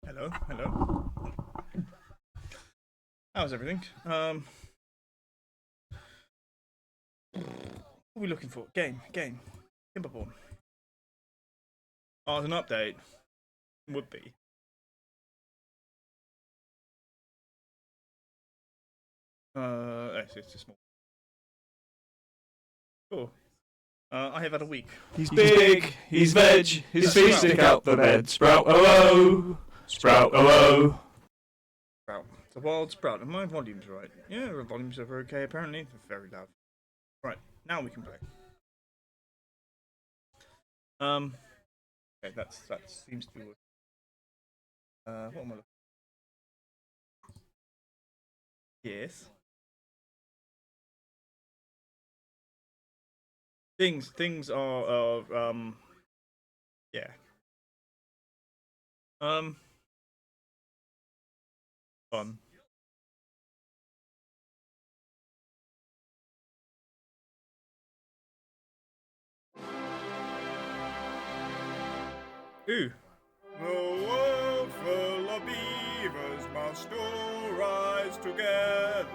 Hello, hello. How's everything? What are we looking for? Game. Timberborn. Oh, it's an update. Would be. It's just small. Cool. I have had a week. He's big, he's veg, his feet stick out the bed. Sprout, oh oh, sprout, oh oh. Sprout. It's a wild sprout. And my volume's right. Yeah, the volumes are okay apparently. They're very loud. Right, now we can play. Okay, that seems to be working. What am I looking? Yes. Things are yeah. Um Fun. Ooh. The world full of beavers must all rise together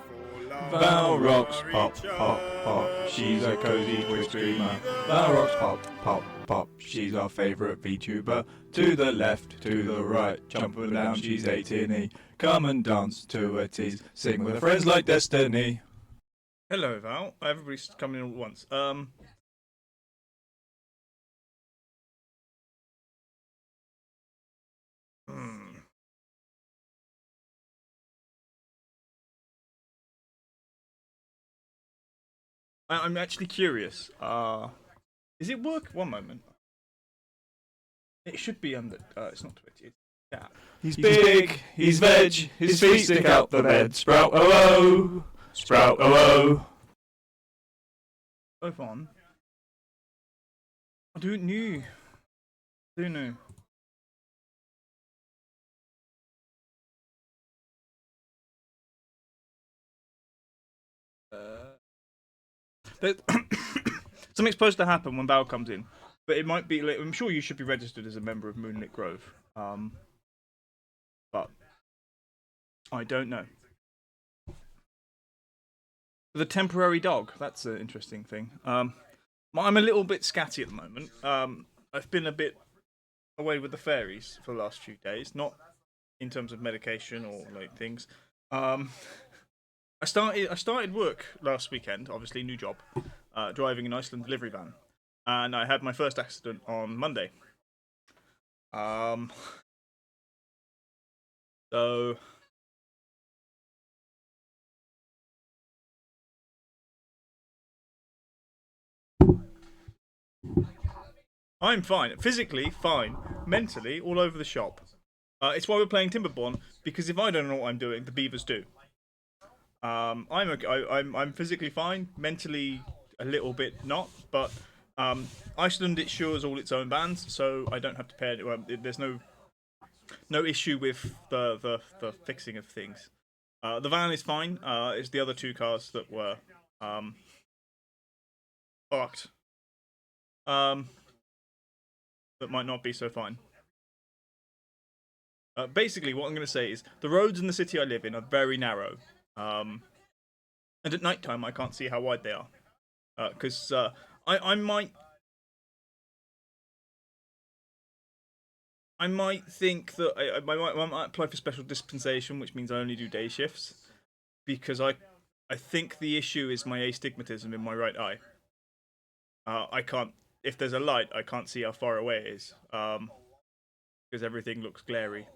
for love. Val rocks, for pop, each pop, pop. She's a cozy twist dreamer. Val rocks, pop, pop, pop. She's our favourite VTuber. To the left, to the right, jump and down, she's 18. Come and dance to a tease. Sing with her friends like Destiny. Hello, Val. Everybody's coming in all at once. I'm actually curious. Is it work? One moment. It should be under. It's not Twitch. It's chat. He's big, he's veg, his feet stick out the bed. Sprout, oh oh, sprout, oh oh. Both on. I don't know. Don't know. Something's supposed to happen when Val comes in, but it might be. Like, I'm sure you should be registered as a member of Moonlit Grove. But I don't know. The temporary dog. That's an interesting thing. I'm a little bit scatty at the moment. I've been a bit away with the fairies for the last few days. Not in terms of medication or like things. I started work last weekend. Obviously, new job, driving an Iceland delivery van, and I had my first accident on Monday. So I'm fine, physically fine, mentally all over the shop. It's why we're playing Timberborn, because if I don't know what I'm doing, the beavers do. I'm okay. I'm physically fine, mentally a little bit not, but Iceland insures all its own bans, so I don't have to pay. There's no issue with the fixing of things. The van is fine. It's the other two cars that were fucked. That might not be so fine. Basically, what I'm going to say is the roads in the city I live in are very narrow. And at night time, I can't see how wide they are. Because I might think that I might apply for special dispensation, which means I only do day shifts. Because I think the issue is my astigmatism in my right eye. I can't. If there's a light, I can't see how far away it is. Because everything looks glary.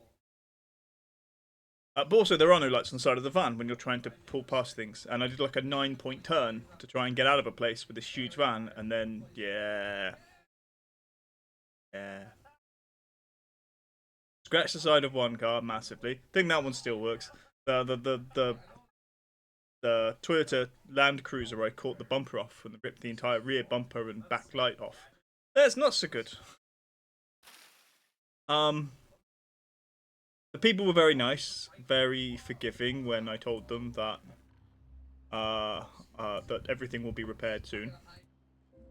But also, there are no lights on the side of the van when you're trying to pull past things. And I did like a 9-point turn to try and get out of a place with this huge van, and then yeah. Scratched the side of one car massively. Think that one still works. The Toyota Land Cruiser, I caught the bumper off and ripped the entire rear bumper and back light off. That's not so good. The people were very nice, very forgiving when I told them that that everything will be repaired soon,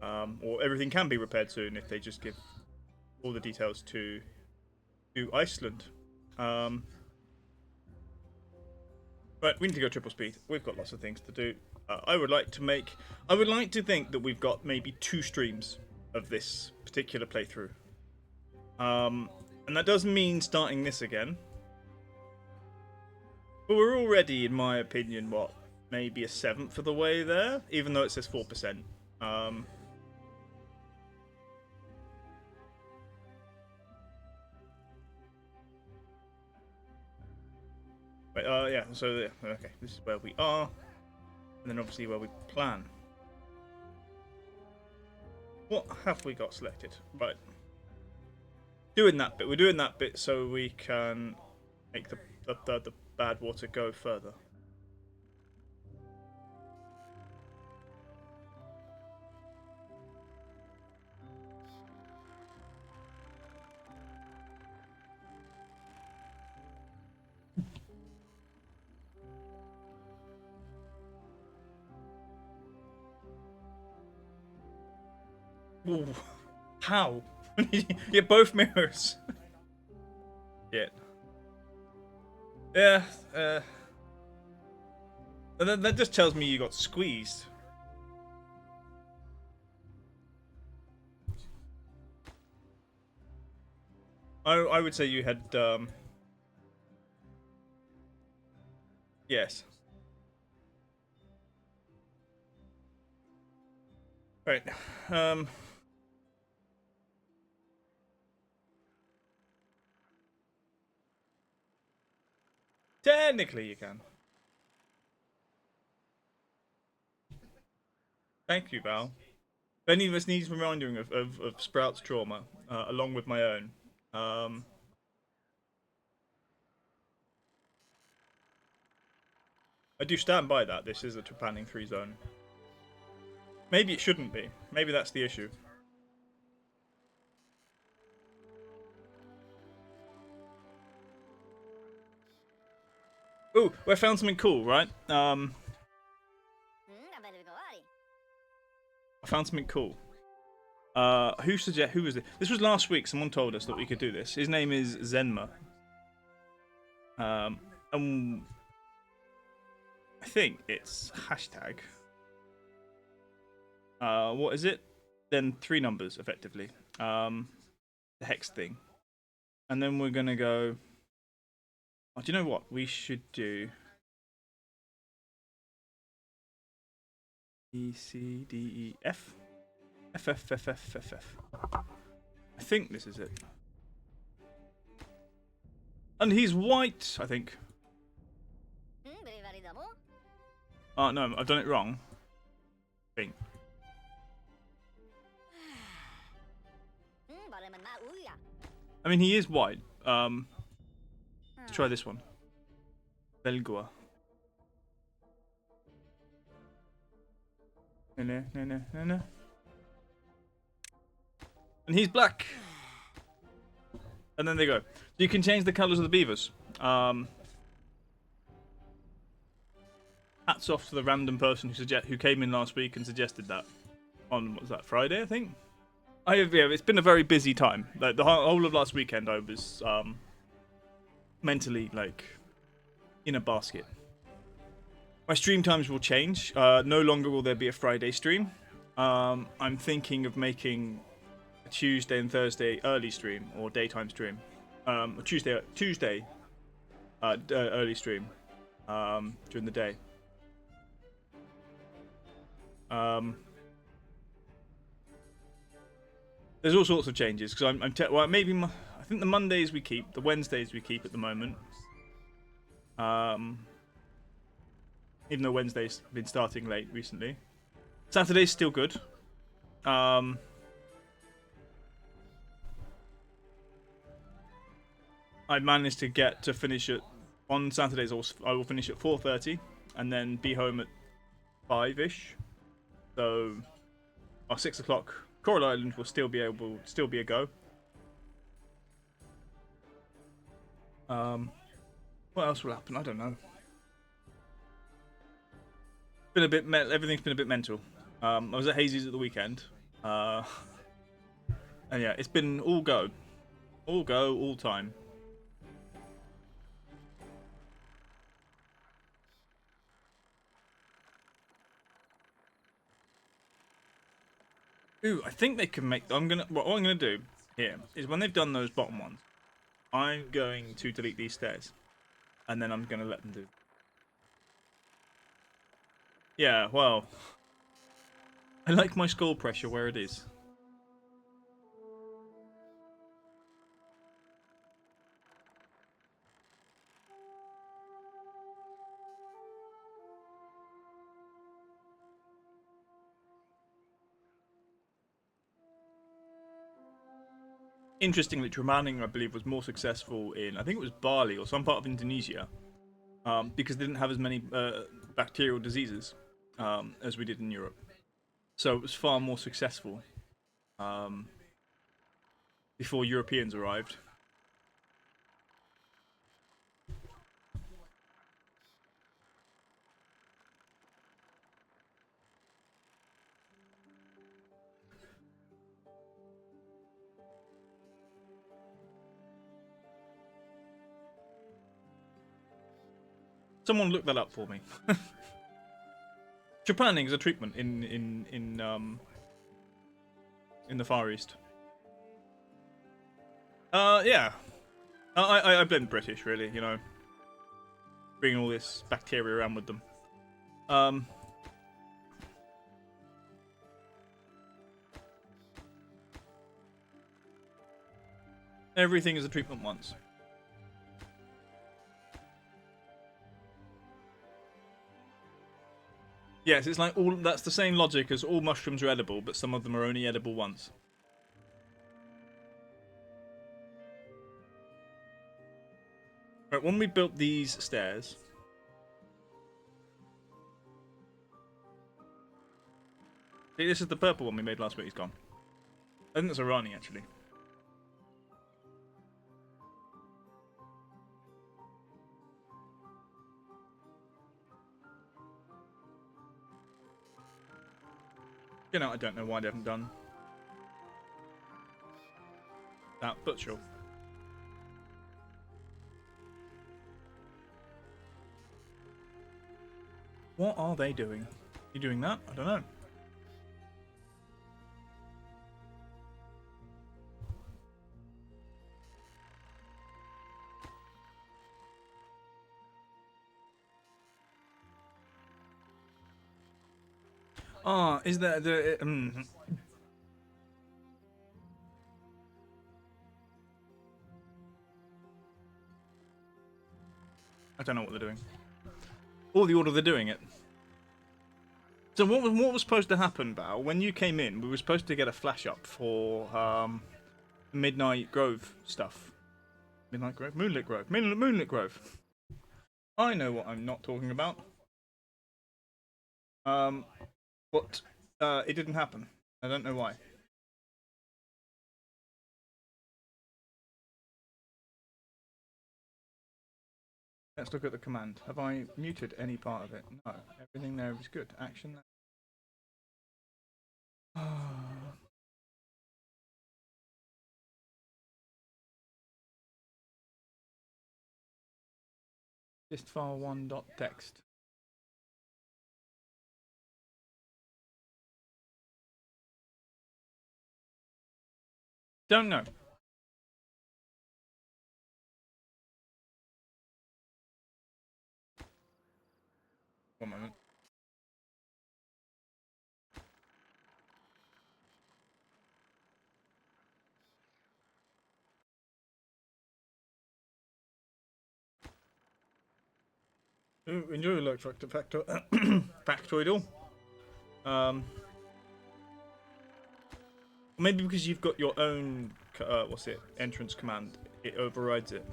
or everything can be repaired soon if they just give all the details to Iceland. But we need to go triple speed. We've got lots of things to do. I would like to think that we've got maybe 2 streams of this particular playthrough. And that does mean starting this again. But we're already, in my opinion, what, maybe a 1/7 of the way there, even though it says 4%. Yeah, so, okay, this is where we are. And then obviously where we plan. What have we got selected? Right. Doing that bit. We're doing that bit so we can make the bad water go further. Ooh, how? You're both mirrors. Shit. Yeah. That just tells me you got squeezed. I would say you had yes. Right. Technically you can. Thank you, Val. If any of us needs reminding of Sprout's trauma, along with my own. I do stand by that. This is a planning 3 zone. Maybe it shouldn't be. Maybe that's the issue. Ooh, we found something cool, right? I found something cool. Who was it? This was last week. Someone told us that we could do this. His name is Zenma. And I think it's hashtag. What is it? Then 3 numbers, effectively. The hex thing. And then we're gonna go. Oh, do you know what we should do? E C D E F F F F F F F. I think this is it. And he's white, I think. Oh no, I've done it wrong. I think. I mean, he is white. Let's try this one. Belgua. No. And he's black. And then they go. You can change the colours of the beavers. Hats off to the random person who came in last week and suggested that. On, what was that, Friday, I think? Yeah, it's been a very busy time. Like, the whole of last weekend I was mentally, like, in a basket. My stream times will change. No longer will there be a Friday stream. I'm thinking of making a Tuesday and Thursday early stream or daytime stream. Tuesday early stream during the day. There's all sorts of changes because I think the Mondays we keep, the Wednesdays we keep at the moment. Even though Wednesday's been starting late recently. Saturday's still good. I managed to get to finish it on Saturdays. I will finish at 4:30 and then be home at 5ish. So, 6 o'clock. Coral Island will still be a go. What else will happen? I don't know. Everything's been a bit mental. I was at Hazy's at the weekend. And yeah, it's been all time. Ooh, I think they can make. What I'm gonna do here is when they've done those bottom ones, I'm going to delete these stairs, and then I'm gonna let them do. Yeah, well, I like my skull pressure where it is. Interestingly, Tremaning, I believe, was more successful in, I think it was Bali or some part of Indonesia, because they didn't have as many bacterial diseases as we did in Europe. So it was far more successful before Europeans arrived. Someone look that up for me. Trepanning is a treatment in the Far East. Yeah. I blame British, really. You know, bringing all this bacteria around with them. Everything is a treatment once. Yes, it's like all. That's the same logic as all mushrooms are edible, but some of them are only edible once. Right, when we built these stairs, see, this is the purple one we made last week. He's gone. I think that's a Rani actually. You know, I don't know why they haven't done that, but sure. What are they doing? You doing that? I don't know. Ah, is that the? I don't know what they're doing. Or the order they're doing it. So what was supposed to happen, Bao? When you came in, we were supposed to get a flash up for Midnight Grove stuff. Midnight Grove? Moonlit Grove. Moonlit Grove. I know what I'm not talking about. But it didn't happen. I don't know why. Let's look at the command. Have I muted any part of it? No. Everything there is good. Action. Just file 1.txt. Don't know. One moment. Ooh, enjoy like factoidal. Maybe because you've got your own what's it, entrance command, it overrides it.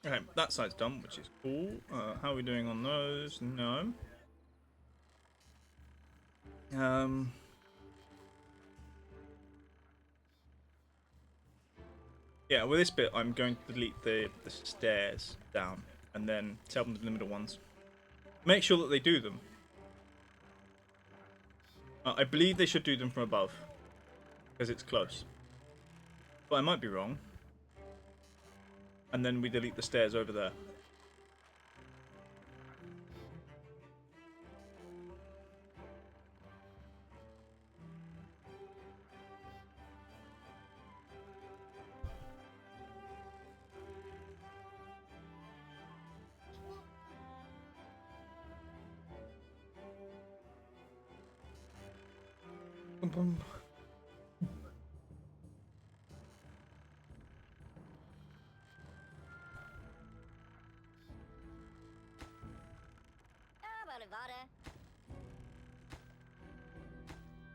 Okay, that side's done, which is cool. How are we doing on those? No. Yeah, with this bit, I'm going to delete the stairs down and then tell them to the middle ones. Make sure that they do them. I believe they should do them from above because it's close. But I might be wrong. And then we delete the stairs over there. Boom, boom.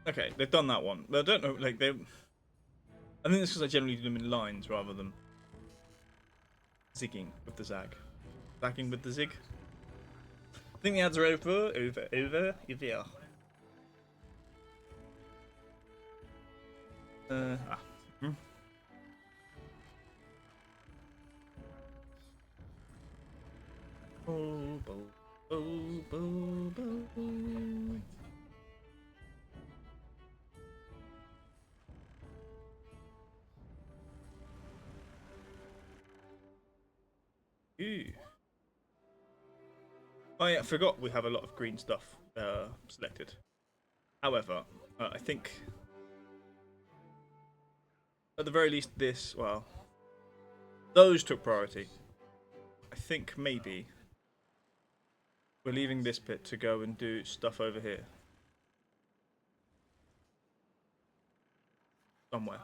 Okay, they've done that one. But I don't know, like, they... I think it's because I generally do them in lines rather than zigging with the zag. Zagging with the zig. I think the ads are over. Ah. Hmm. Bo, bo, bo, bo, bo. Ooh. Oh yeah, I forgot we have a lot of green stuff selected. However, I think at the very least this, well, those took priority. I think maybe we're leaving this bit to go and do stuff over here. Somewhere.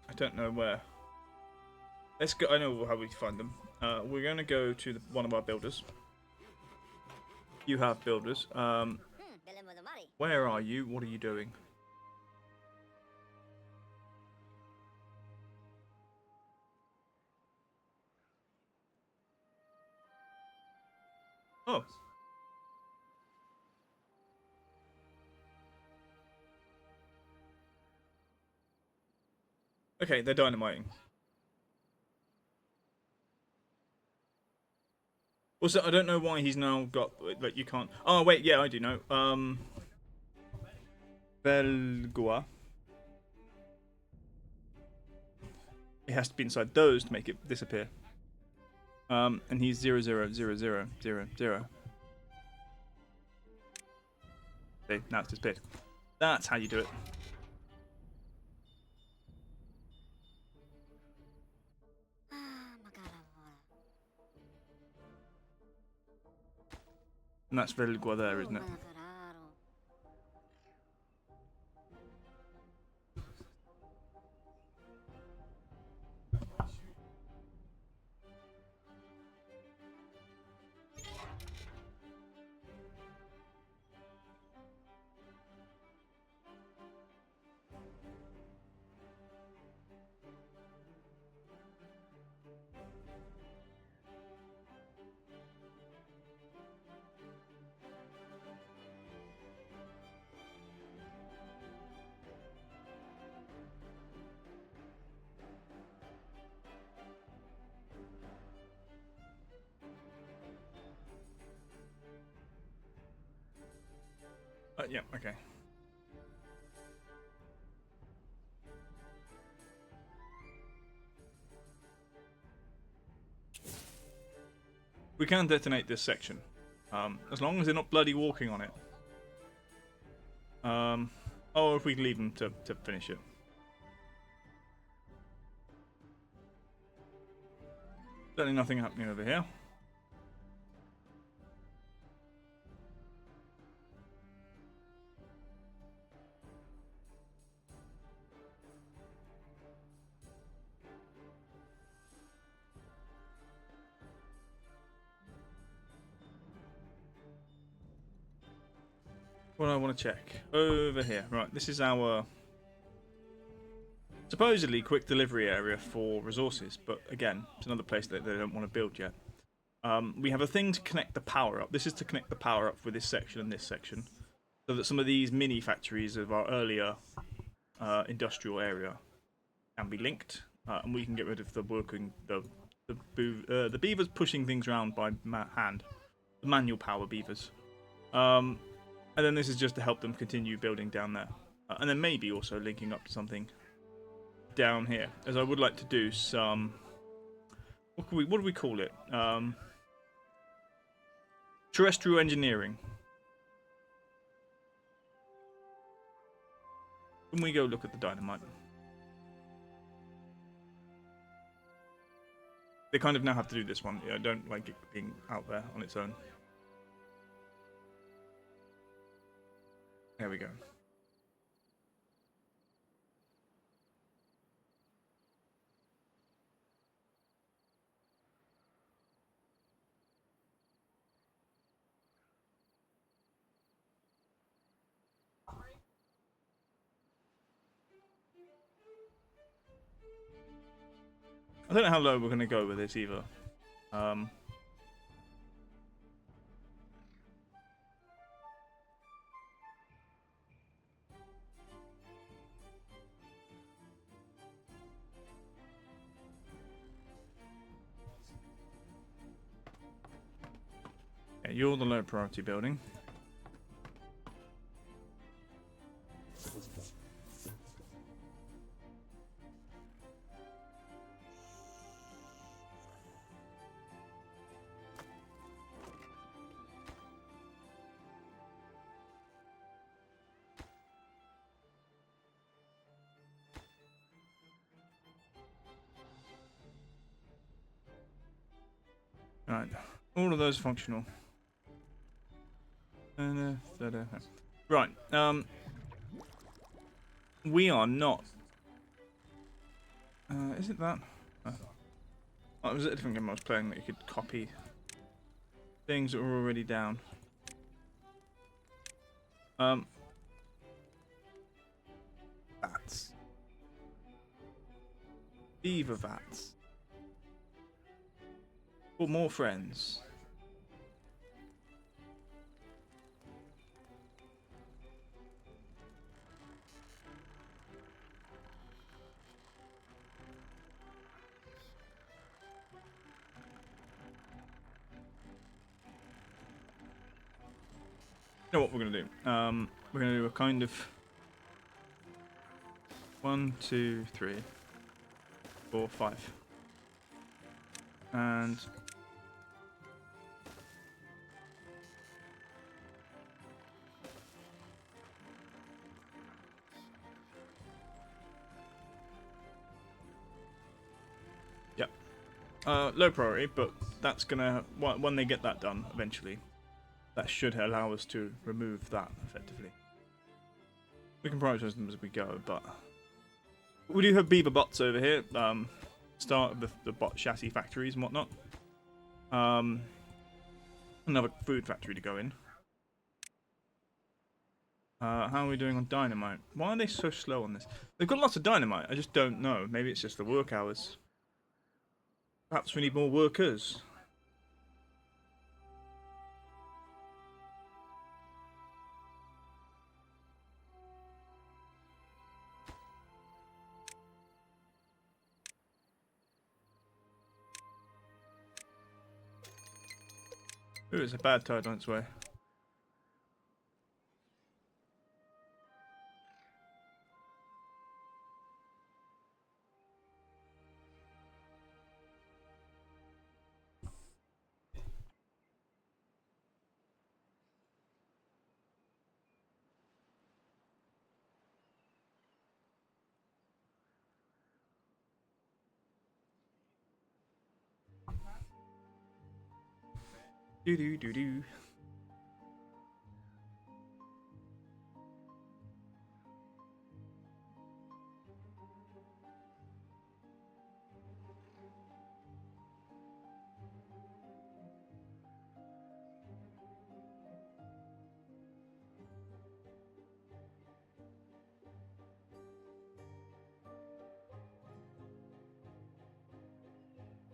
I don't know where. Let's go. I know how we find them. We're going to go to one of our builders. You have builders. Where are you? What are you doing? Oh. Okay, they're dynamiting. Also, I don't know why he's now got, like, you can't... Oh, wait, yeah, I do know. Belgua. It has to be inside those to make it disappear. And he's 0000000. See, now it's disappeared. That's how you do it. And that's Belgua there, isn't it? Yeah, okay. We can detonate this section. As long as they're not bloody walking on it. Or if we leave them to finish it. Certainly nothing happening over here. What do I want to check? Over here. Right, this is our supposedly quick delivery area for resources, but again, it's another place that they don't want to build yet. We have a thing to connect the power up. This is to connect the power up with this section and this section, so that some of these mini factories of our earlier industrial area can be linked, and we can get rid of the beavers pushing things around by hand, the manual power beavers. And then this is just to help them continue building down there. And then maybe also linking up to something down here. As I would like to do some... What do we call it? Terrestrial engineering. When we go look at the dynamite. They kind of now have to do this one. I don't like it being out there on its own. There we go. I don't know how low we're going to go with this either. Yeah, you're the low priority building. Right, all of those functional. Right, we are not. Is it that? Oh, it was a different game I was playing that you could copy things that were already down. Vats. Beaver vats. For more friends. You know what we're gonna do? We're gonna do a kind of 1, 2, 3, 4, 5, and yep, low priority, but that's gonna when they get that done eventually. That should allow us to remove that effectively. We can prioritize them as we go, but we do have beaver bots over here. Start of the bot chassis factories and whatnot. Another food factory to go in. How are we doing on dynamite? Why are they so slow on this? They've got lots of dynamite. I just don't know. Maybe it's just the work hours. Perhaps we need more workers. Ooh, it's a bad tide on its way. Do do do do.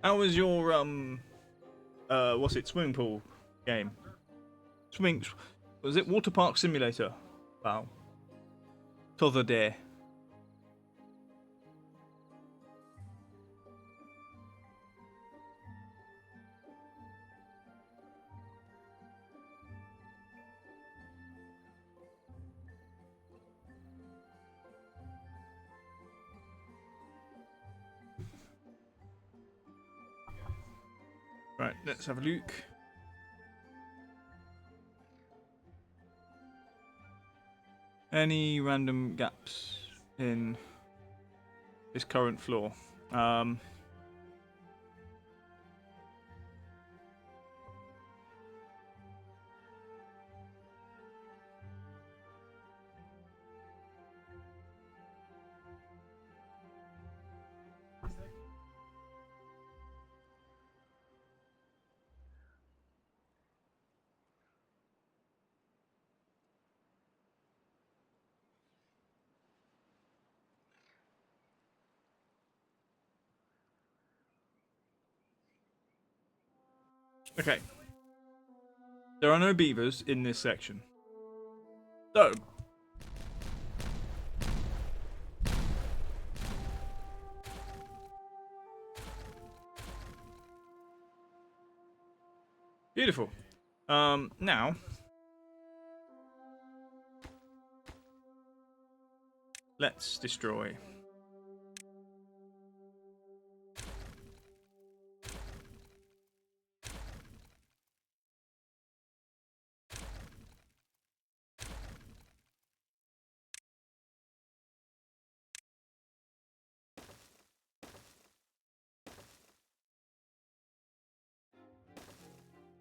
How was your what's it, swimming pool game? Was it water park simulator? Wow. T'other day. Right, let's have a look. Any random gaps in this current floor? Okay. There are no beavers in this section. So, beautiful. Now, let's destroy.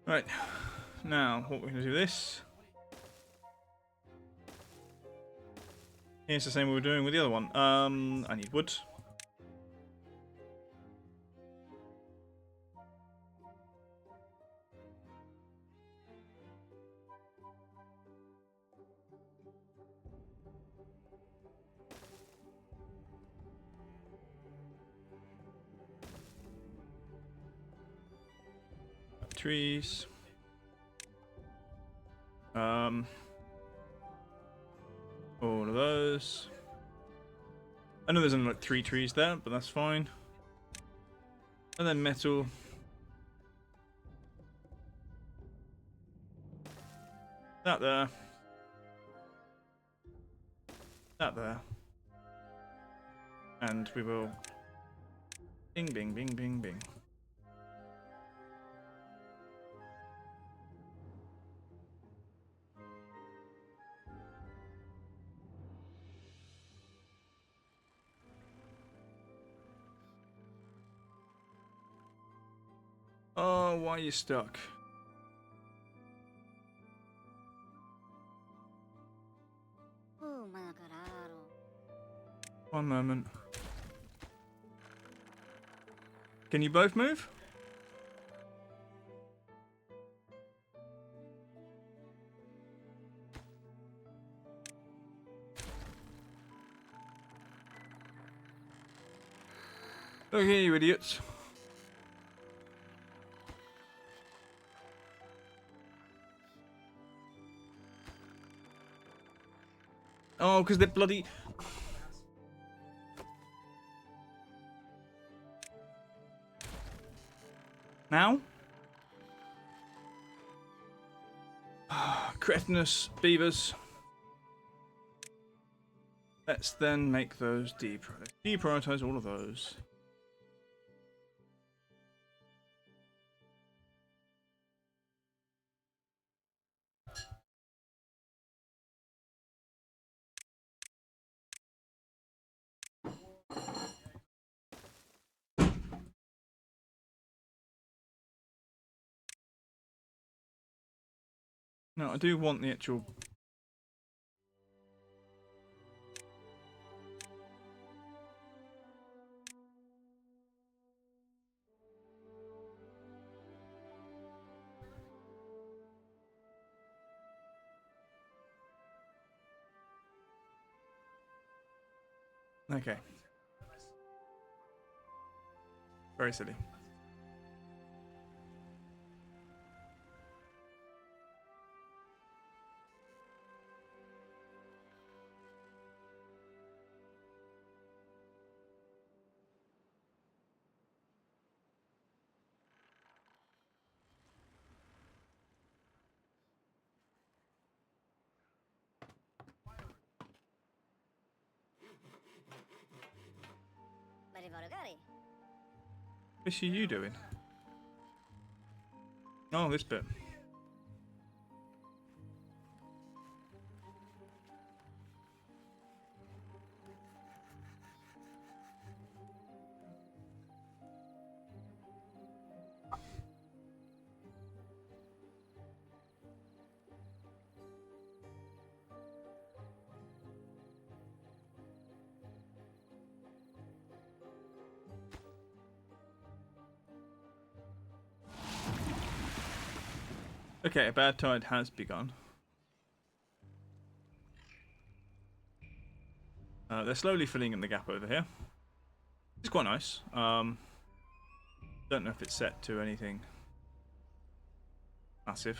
Right. Now, what we're going to do this. Here's the same we were doing with the other one. I need wood. Trees. All of those. I know there's only like 3 trees there, but that's fine. And then metal. That there. That there. And we will bing, bing, bing, bing, bing. Oh, why are you stuck? One moment. Can you both move? Okay, you idiots. Oh, because they're bloody... Now? Cretinous beavers. Let's then make those deprioritize all of those. No, I do want the actual... Okay. Very silly. Fish are you doing? Oh, this bit. Okay, a bad tide has begun. They're slowly filling in the gap over here. It's quite nice. Don't know if it's set to anything massive.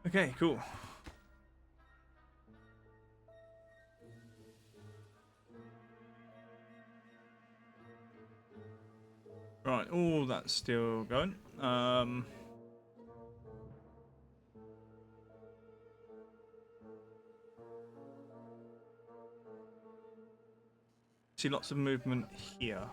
Okay, cool. Right, all that's still going. See lots of movement here.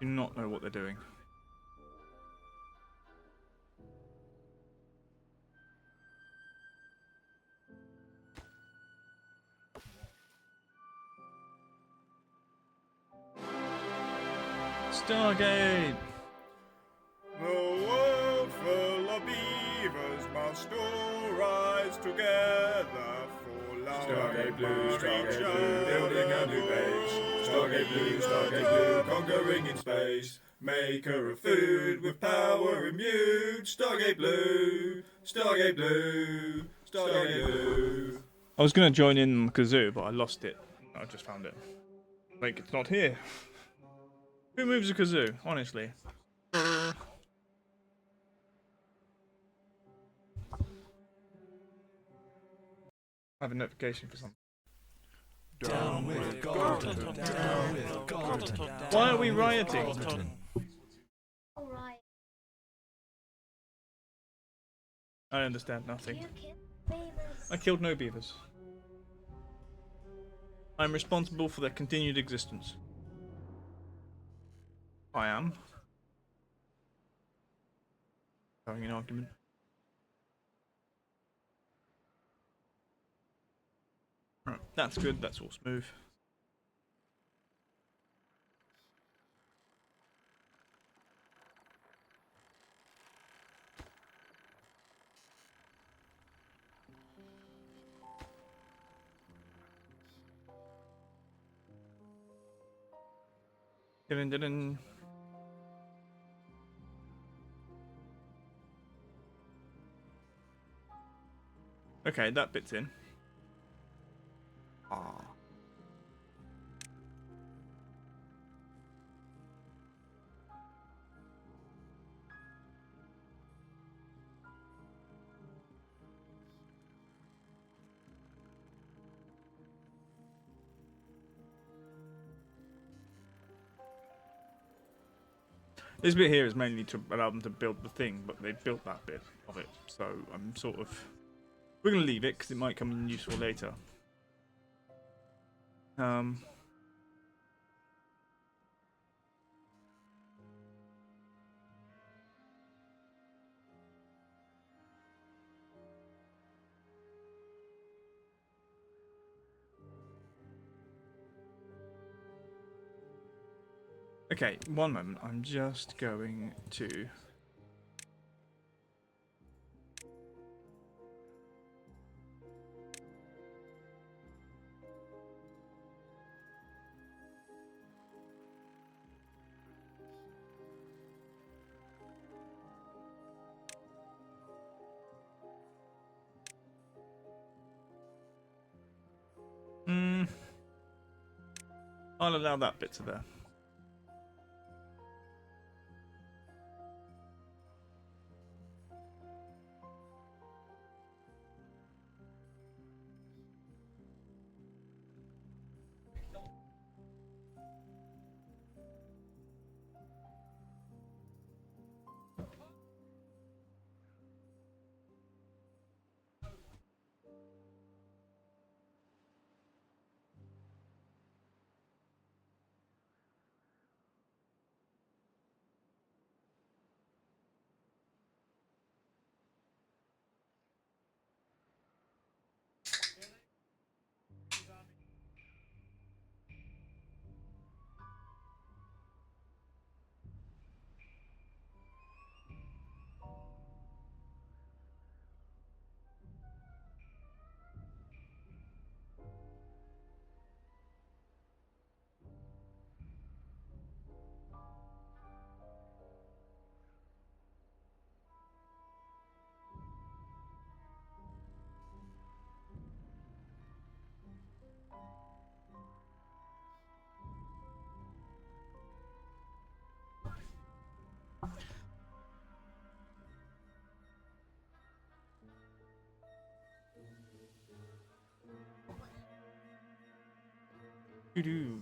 Do not know what they're doing. Stargate! The world full of beavers must all rise together for love. Stargate Blue, for Stargate each Blue, building a new base. Stargate Blue, conquering in space. Maker of food with power immune. Stargate Blue, Stargate Blue, Stargate Blue. I was going to join in kazoo, but I lost it. I just found it. Like, it's not here. Who moves a kazoo, honestly? I have a notification for something. Down with Galton, down with Galton. Why are we rioting? Alright. I understand nothing. You killed beavers. I killed no beavers. I'm responsible for their continued existence. I am. Having an argument. Right, that's good, that's all smooth. Dun. Okay, that bit's in. Ah. This bit here is mainly to allow them to build the thing, but they built that bit of it, so I'm sort of... We're going to leave it, because it might come in useful later. Okay, one moment, I'm just going to... I'll allow that bit to there.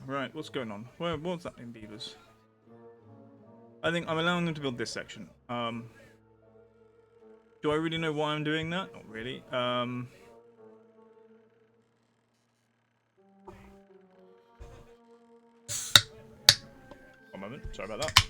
Right, what's going on? What's that in beavers? I think I'm allowing them to build this section. Do I really know why I'm doing that? Not really. One moment. Sorry about that.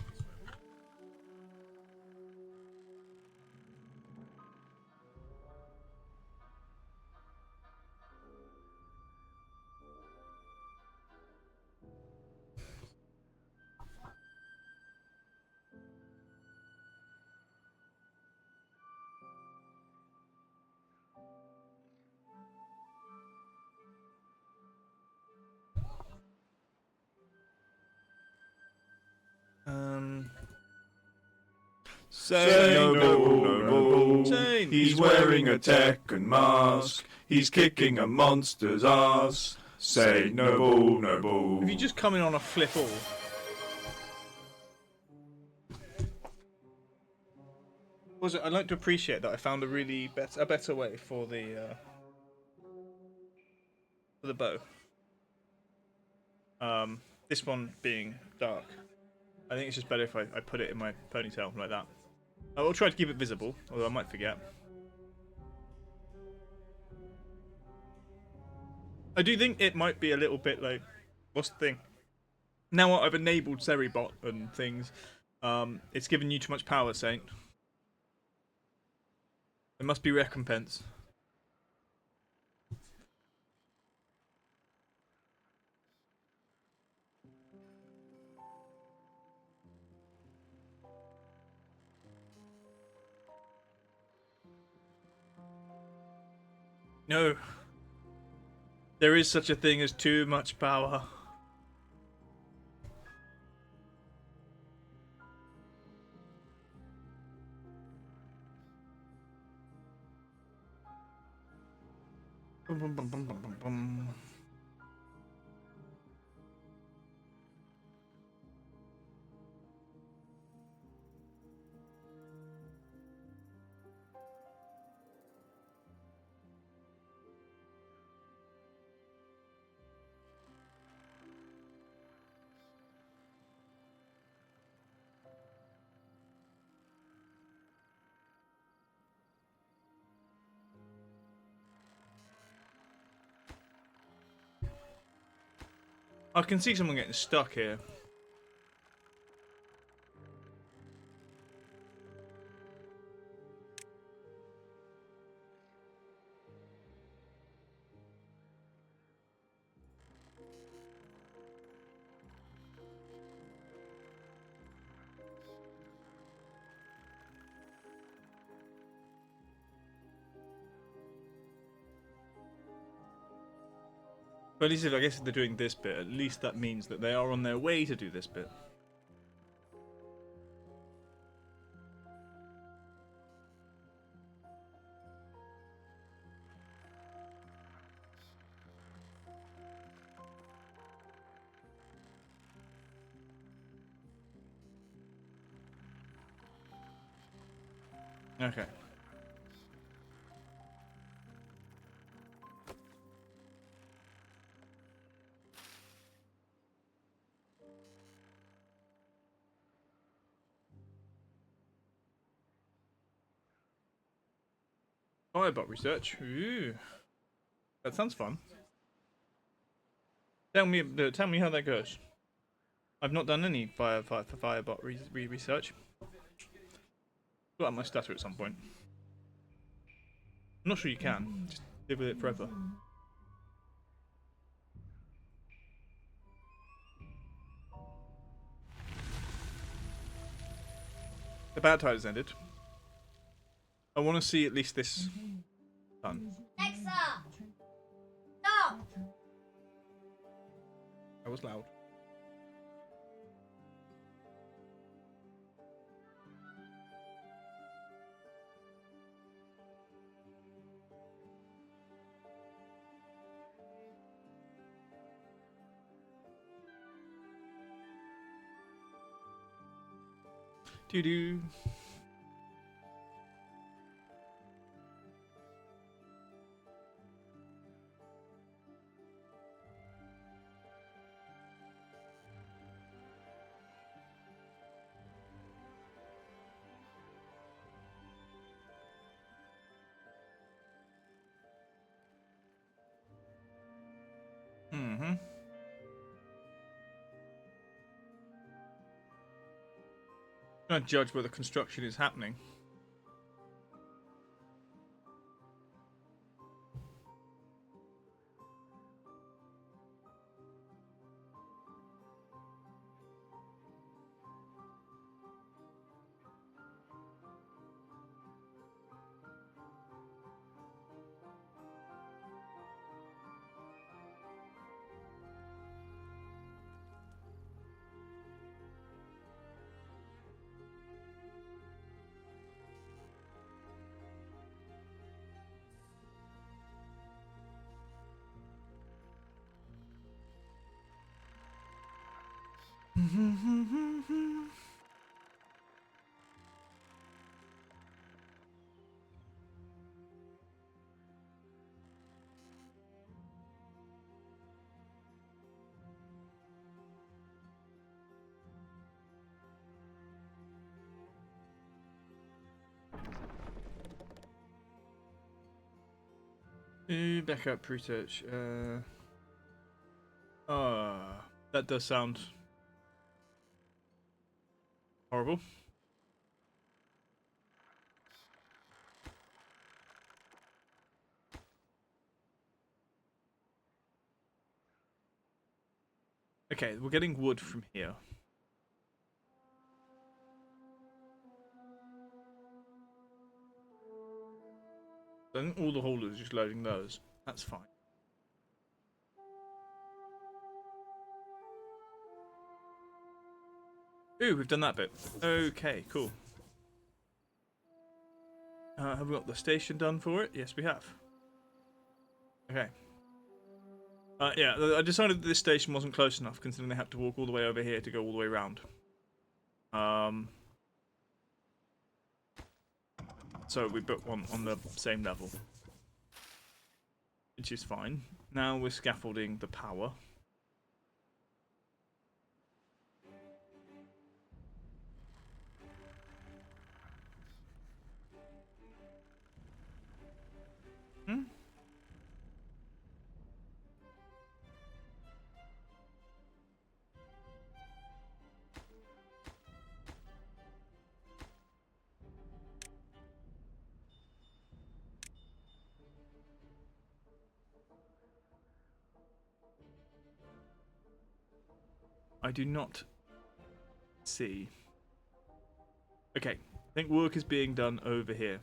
Say no bull, no bull. Say He's wearing a Tekken mask. He's kicking a monster's ass. Say no bull, no bull. If you just come in on a flip all. Was it? I'd like to appreciate that I found a better way for the bow. This one being dark. I think it's just better if I put it in my ponytail like that. I will try to keep it visible, although I might forget. I do think it might be a little bit like, what's the thing? Now I've enabled Seribot and things, it's given you too much power, Saint. There must be recompense. No. There is such a thing as too much power. Bum, bum, bum, bum, bum, bum, bum. I can see someone getting stuck here. But at least I guess if they're doing this bit, at least that means that they are on their way to do this bit. Okay. Firebot research. Ooh, that sounds fun. Tell me how that goes. I've not done any Firebot research. Got out my stutter at some point. I'm not sure you can. Just live with it forever. The bad tide has ended. I want to see at least this done. Nexa! Stop! That was loud. Doo doo. Mm-hmm. Trying to judge whether construction is happening. Backup research. That does sound horrible. Okay, we're getting wood from here. I think all the haulers are just loading those. That's fine. Ooh, we've done that bit. Okay, cool. Have we got the station done for it? Yes, we have. Okay. Yeah, I decided that this station wasn't close enough, considering they had to walk all the way over here to go all the way around. So we put one on the same level, which is fine. Now we're scaffolding the power. Hmm? I do not see. Okay, I think work is being done over here.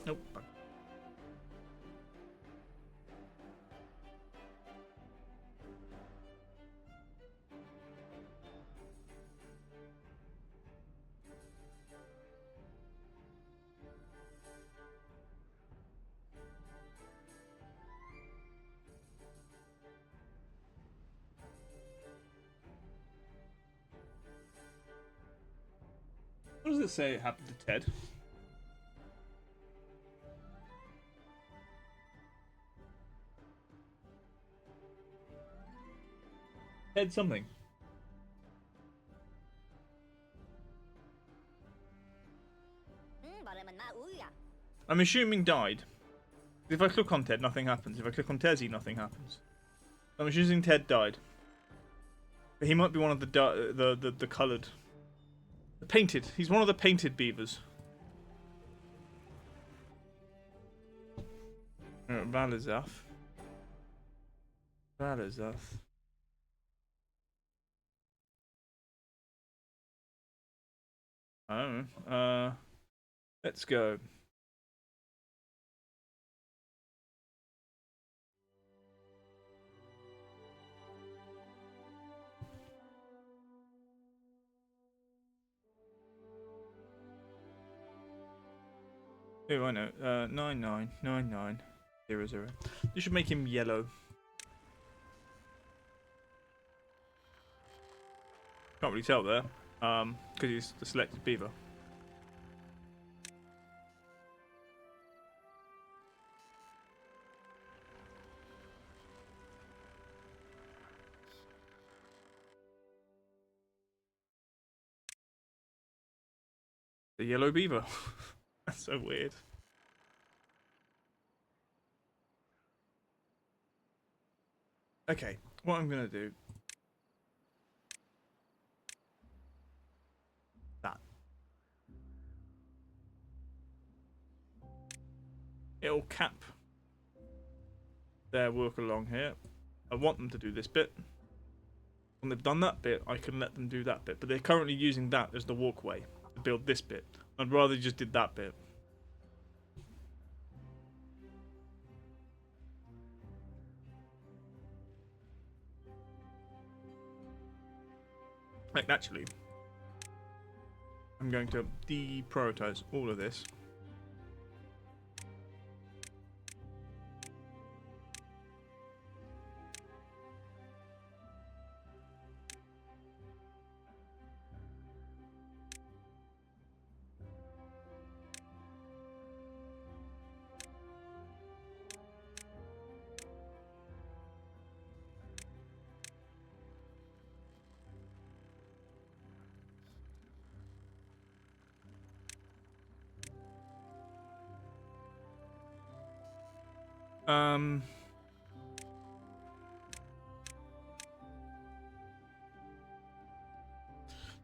Nope. What does it say happened to Ted? Ted something. I'm assuming died. If I click on Ted, nothing happens. If I click on Tezzy, nothing happens. I'm assuming Ted died. But he might be one of the coloured. The painted. He's one of the painted beavers. Valazaf. Valazaf. I don't know. Let's go. Oh, I know. 999900. You should make him yellow. Can't really tell there. Because he's the selected beaver. The yellow beaver. That's so weird. Okay, what I'm gonna do. That. It'll cap their work along here. I want them to do this bit. When they've done that bit, I can let them do that bit. But they're currently using that as the walkway to build this bit. I'd rather just did that bit. Like, actually, I'm going to deprioritize all of this.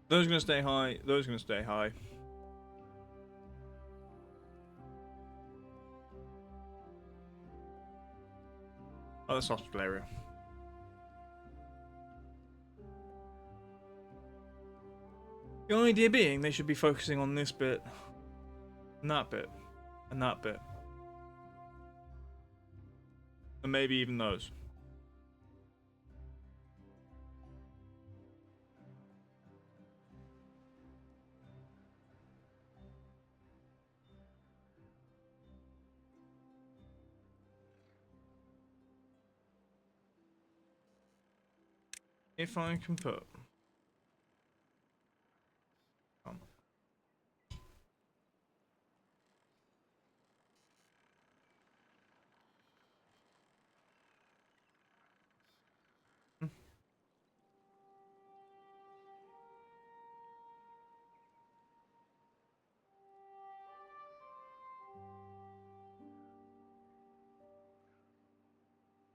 Those are going to stay high. Those are going to stay high. Oh, that's hospital area. The idea being they should be focusing on this bit, and that bit, and that bit. And maybe even those. If I can put...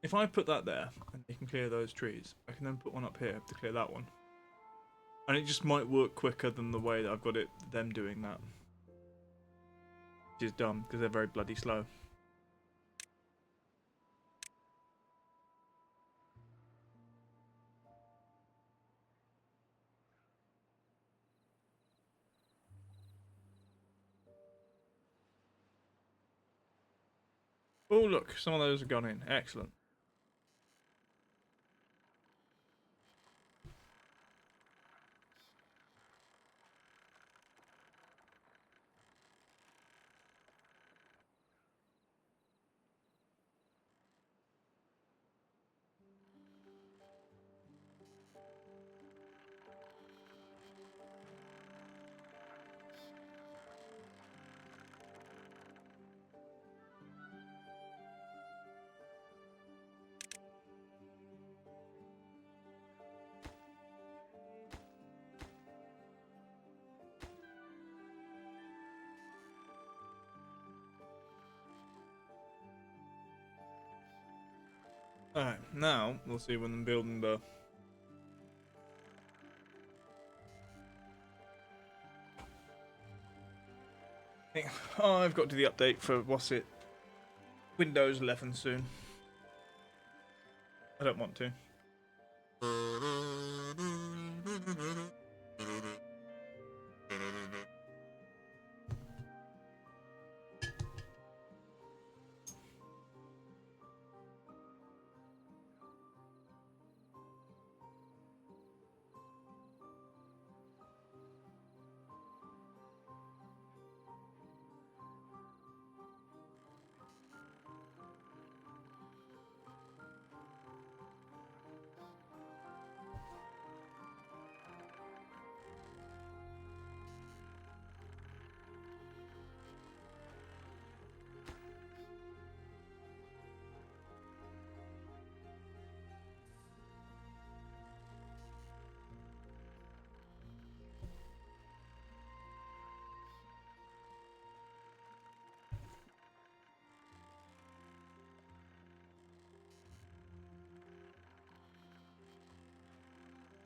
If I put that there, and they can clear those trees, I can then put one up here to clear that one. And it just might work quicker than the way that I've got it, them doing that. Which is dumb, because they're very bloody slow. Oh look, some of those have gone in. Excellent. Alright, now we'll see when I'm building the. Oh, I've got to do the update for what's it? Windows 11 soon. I don't want to.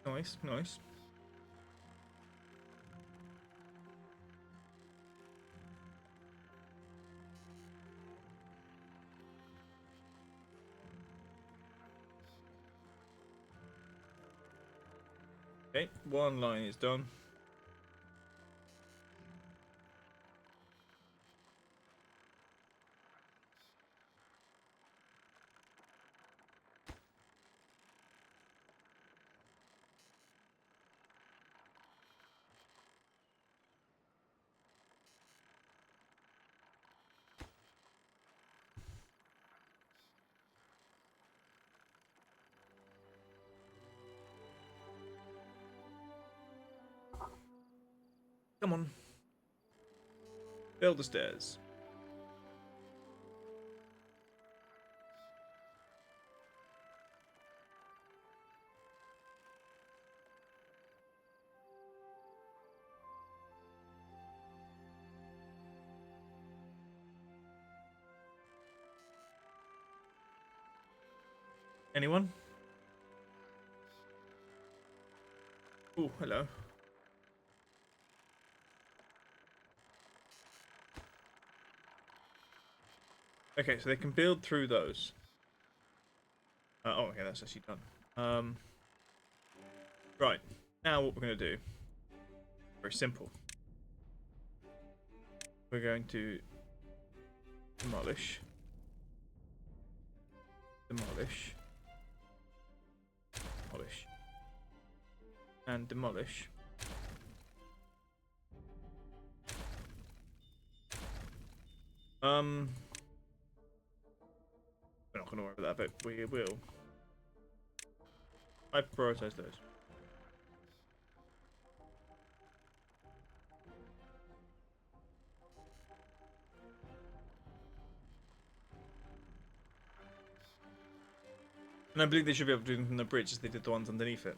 Nice, nice. Okay, one line is done. Come on. Build the stairs. Anyone? Oh, hello. Okay, so they can build through those. Oh, okay, that's actually done. Right. Now what we're going to do, very simple. We're going to demolish, demolish, demolish, and demolish. We're not going to worry about that, but we will. I prioritize those. And I believe they should be able to do them from the bridge as they did the ones underneath it.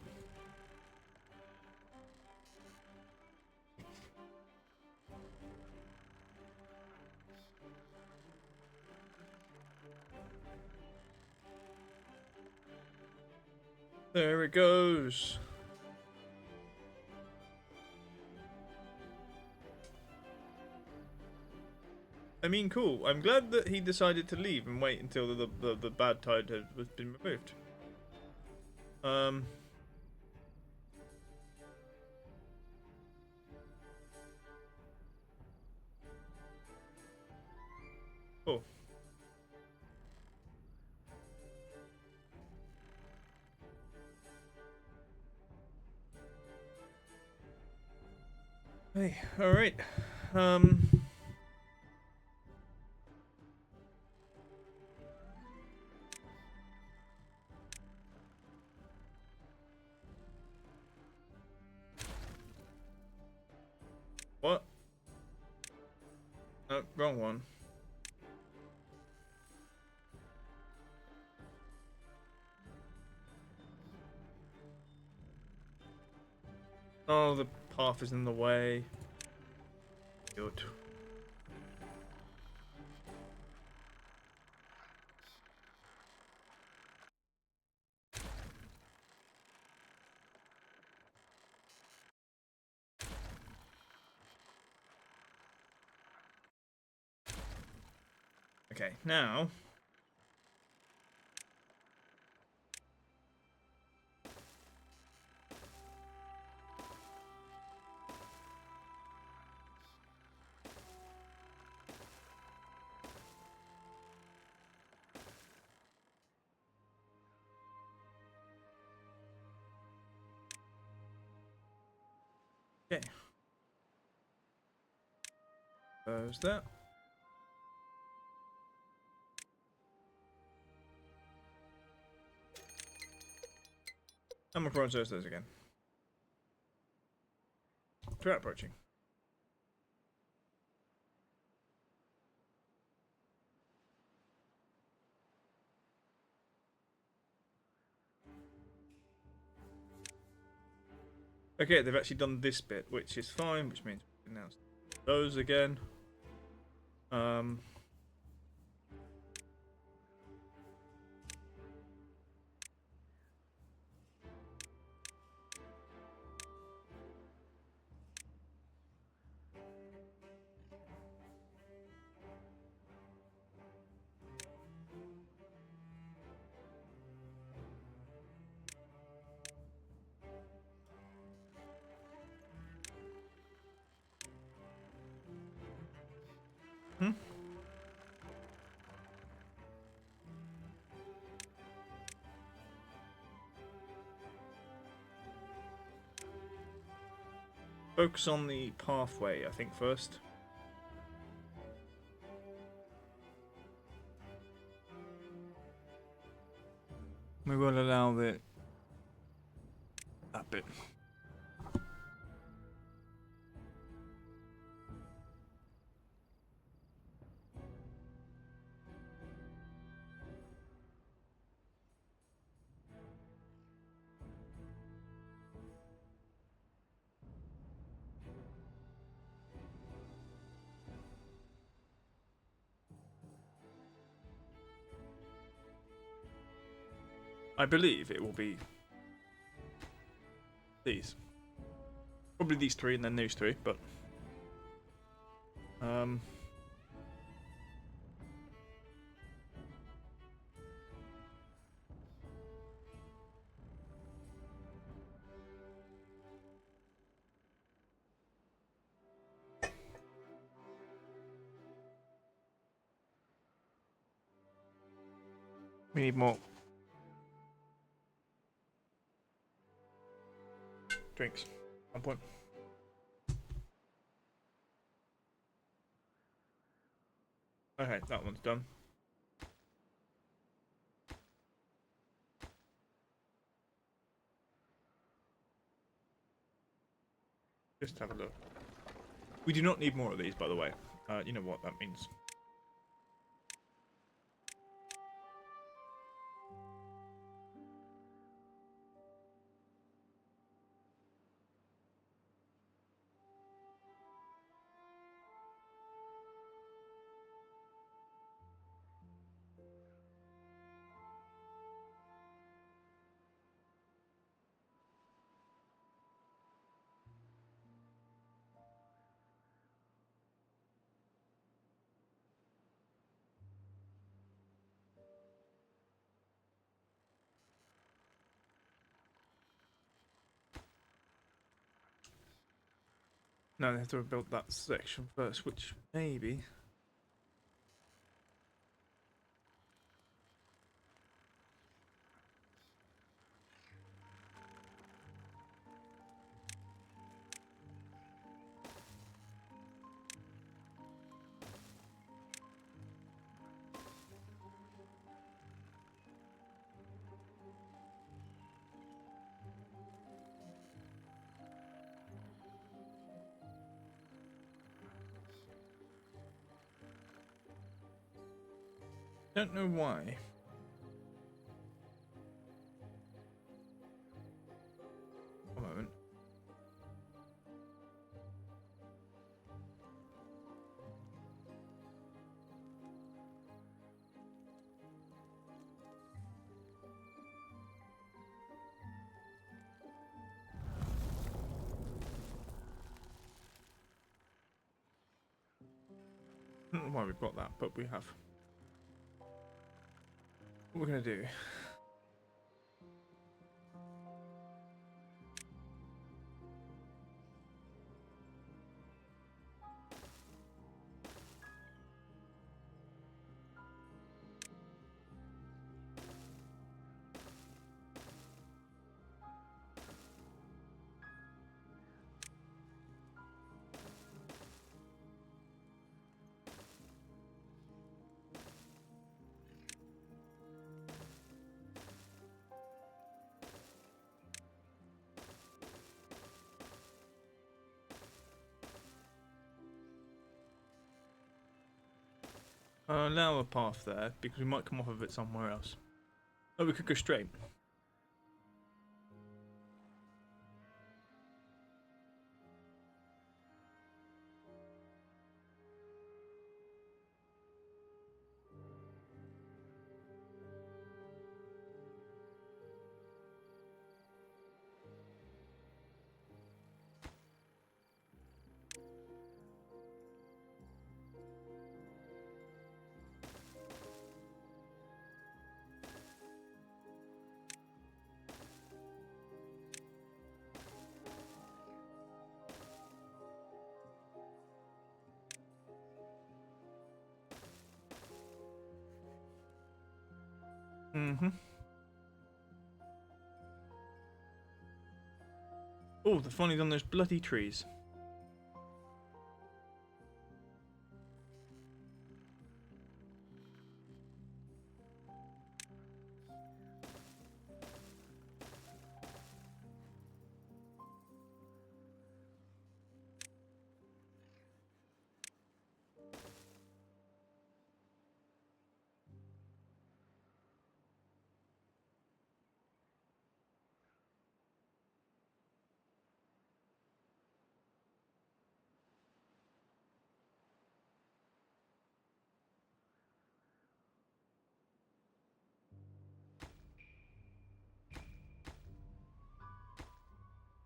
There it goes. I mean, cool. I'm glad that he decided to leave and wait until the bad tide was been removed. Cool. Hey, all right. What? No, wrong one. Oh, the path is in the way. Good. Okay, now. Okay. There's that. And we'll process those again. Threat approaching. Okay, they've actually done this bit, which is fine, which means we can now those again. Focus on the pathway, I think, first. We will allow that bit. I believe it will be these. Probably these three and then those three, but we need more drinks. 1 point. Okay, that one's done. Just have a look. We do not need more of these, by the way. You know what that means. No, they have to build that section first, which maybe. Don't know why. A moment. I don't know why we've got that, but we have. What we're gonna do? Allow a path there because we might come off of it somewhere else. Oh, we could go straight. Mm-hmm. Oh, they're finally done those bloody trees.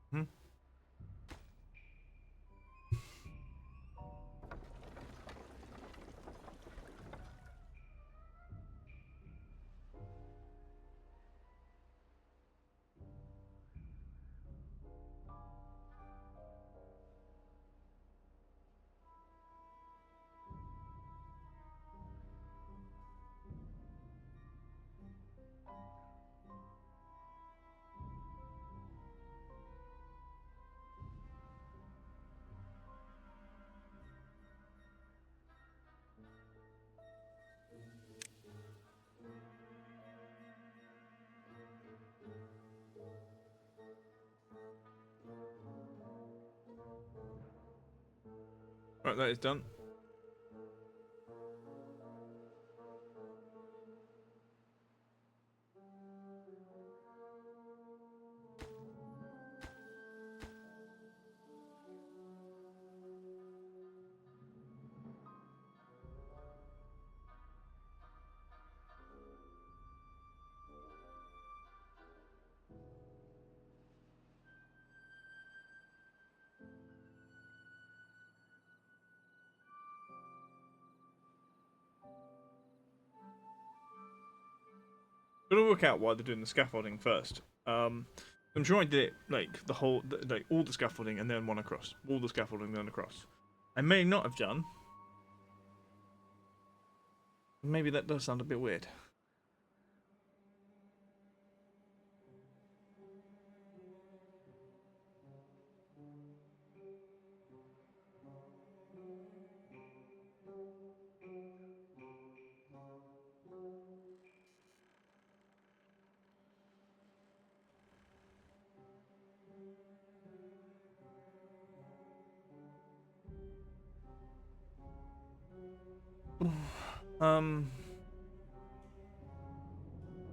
Hmm. Right, that is done. Gotta work out why they're doing the scaffolding first. I'm sure I did it like the whole, like all the scaffolding and then one across. All the scaffolding then across. I may not have done. Maybe that does sound a bit weird. Um,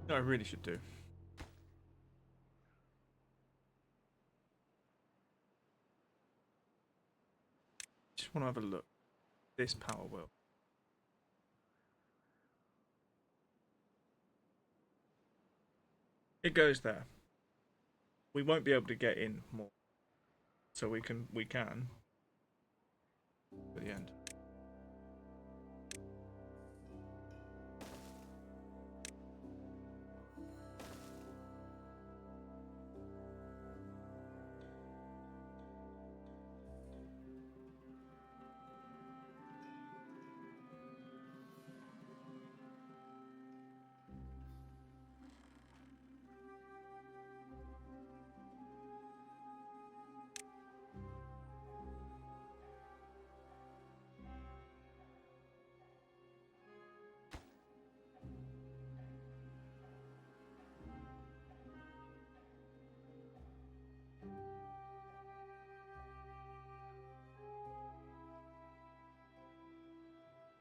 no, I really should do. Just want to have a look. This power wheel. It goes there. We won't be able to get in more, so we can at the end.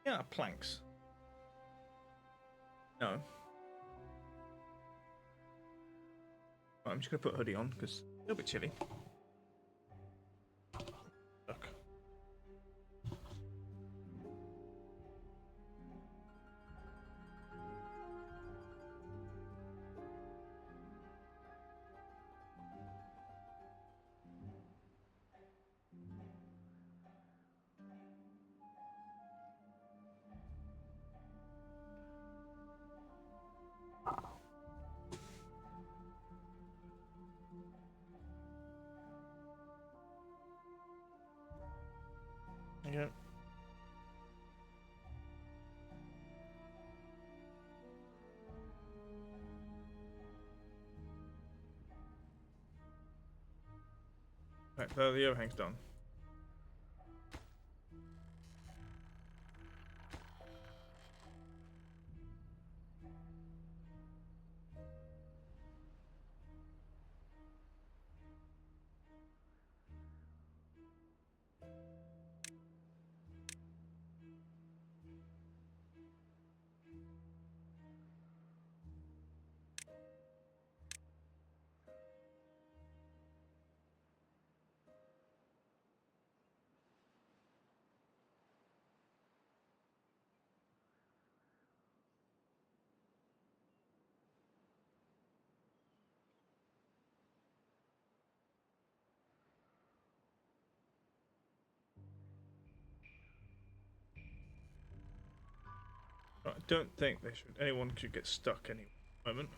Yeah, planks. No. Right, I'm just gonna put a hoodie on because it's a little bit chilly. Look. Yeah. Right, so the overhang's done. Right, I don't think anyone should get stuck any moment.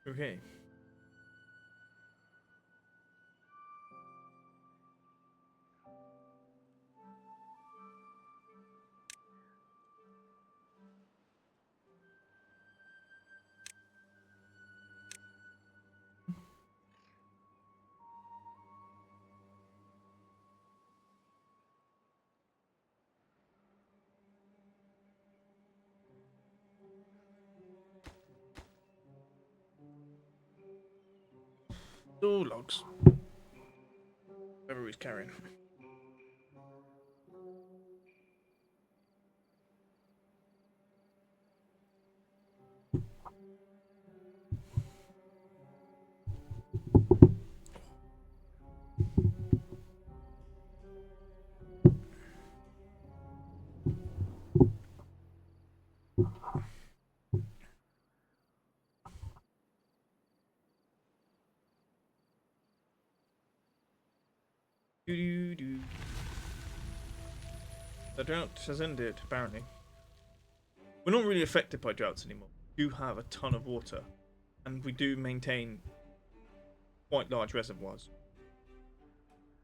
Okay. All logs. Whatever he's carrying. Doo-doo-doo. The drought has ended, apparently. We're not really affected by droughts anymore. We do have a ton of water, and we do maintain quite large reservoirs.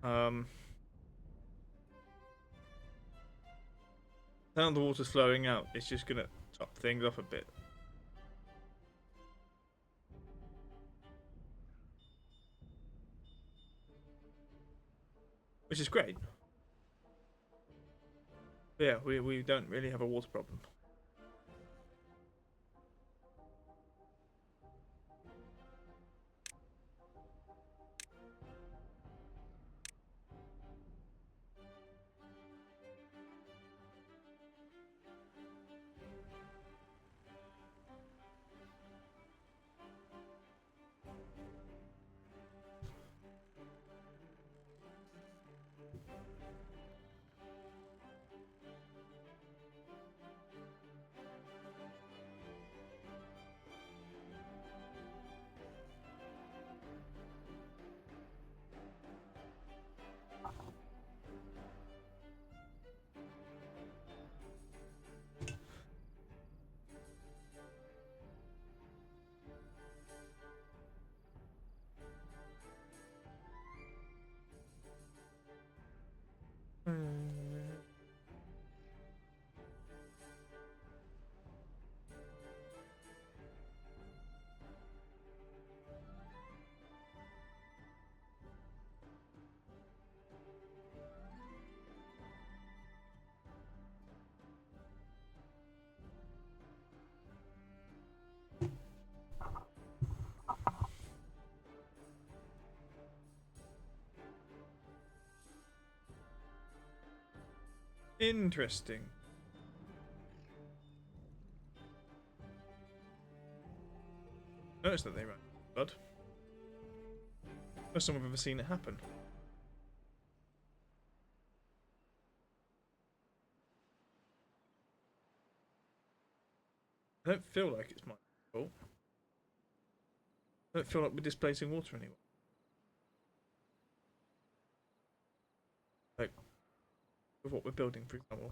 Now the water's flowing out, it's just gonna top things up a bit. Which is great. But yeah, we don't really have a water problem. Interesting. Notice that they ran blood. First time I've ever seen it happen. I don't feel like it's my fault. I don't feel like we're displacing water anyway. Like, with what we're building, for example.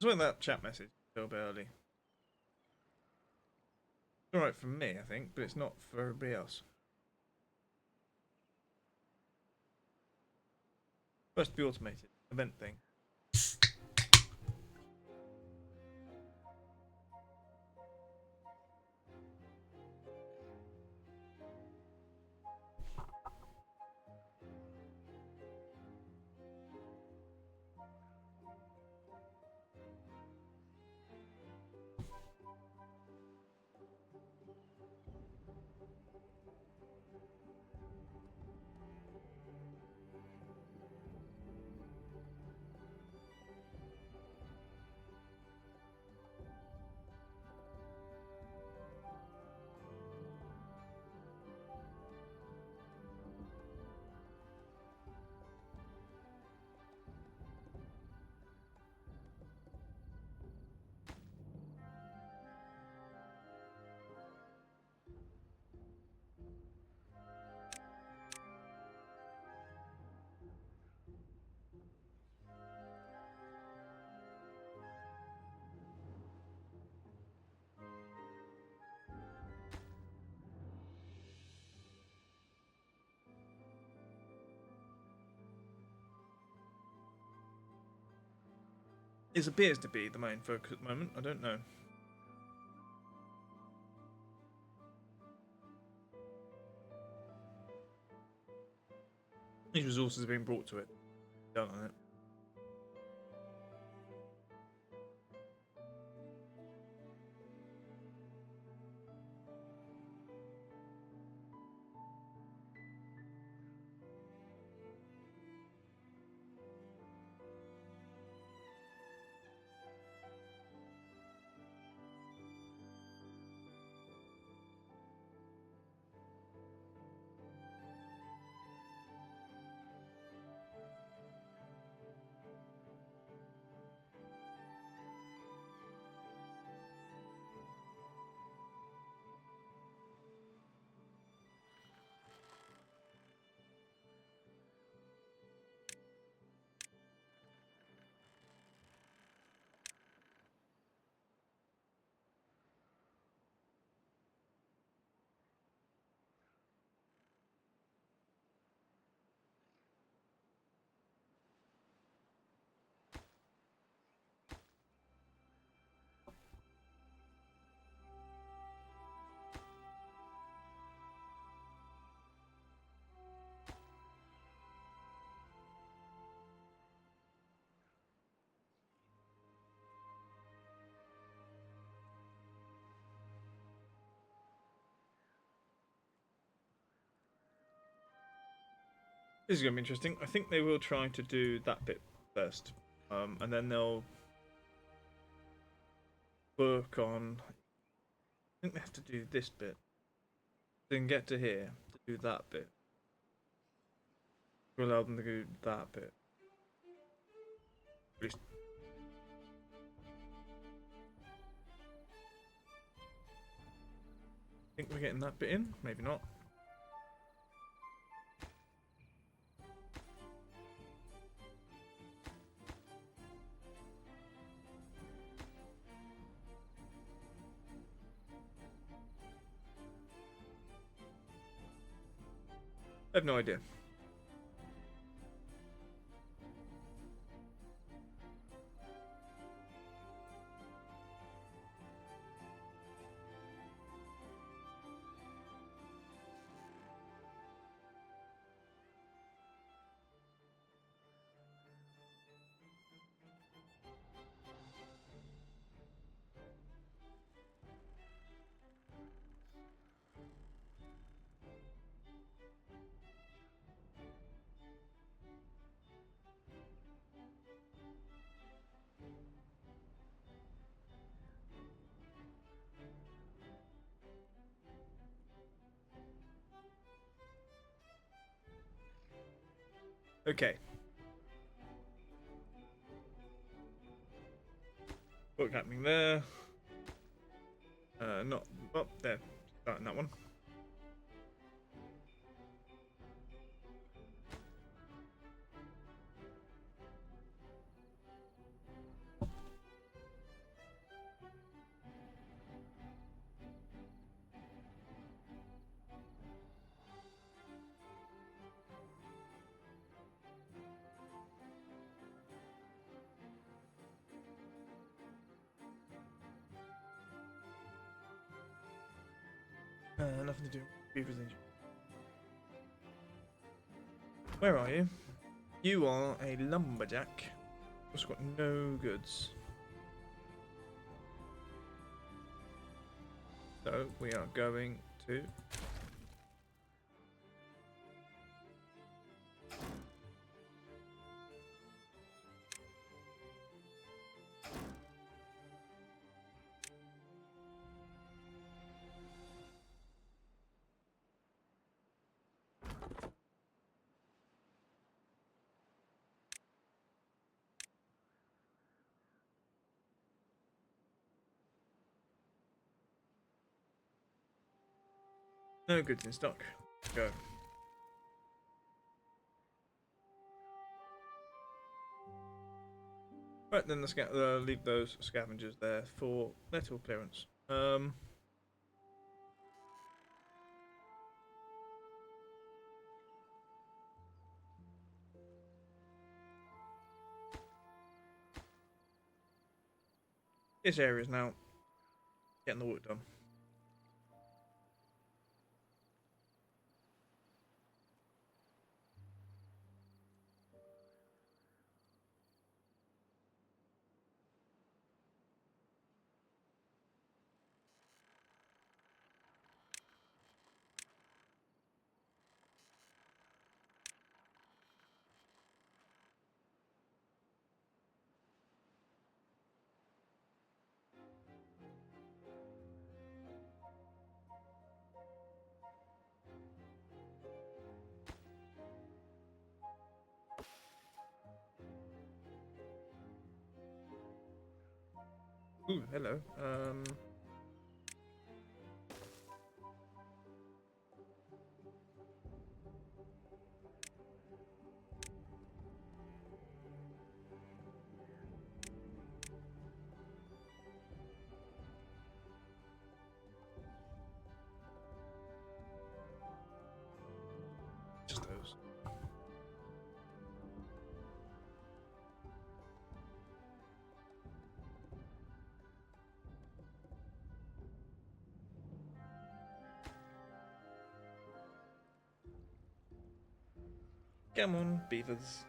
I was that chat message a little bit early. It's alright for me, I think, but it's not for everybody else. Supposed to be automated. Event thing. It appears to be the main focus at the moment. I don't know. These resources are being brought to it. Done on it. This is going to be interesting. I think they will try to do that bit first. And then they'll work on... I think they have to do this bit. Then get to here to do that bit. To allow them to do that bit. At least. Think we're getting that bit in? Maybe not. I have no idea. Okay. What's happening there? Not up there. Starting that one. Nothing to do with beavers injury. Where are you? You are a lumberjack. Also got no goods. So we are going to no goods in stock. Go. Right then, let's leave those scavengers there for metal clearance. This area is now getting the work done. Ooh, hello. Just those. Come on, beavers.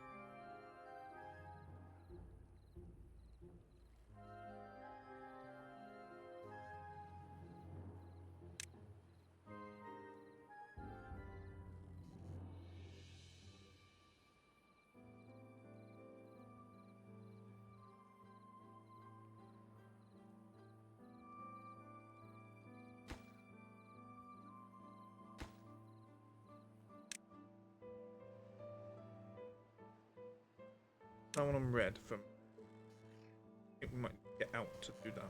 I want them red from. I think we might get out to do that.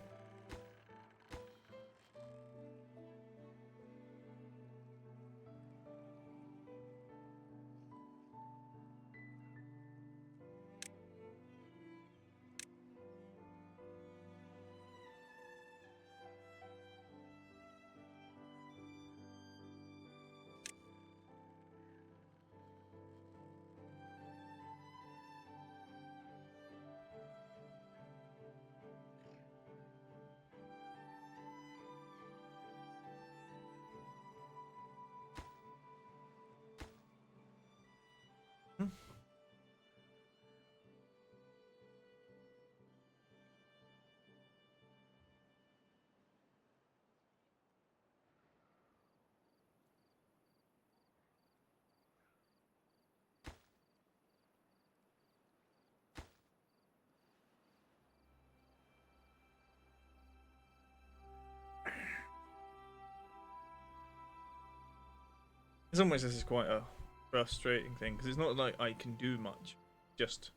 In some ways, this is quite a frustrating thing because it's not like I can do much. Just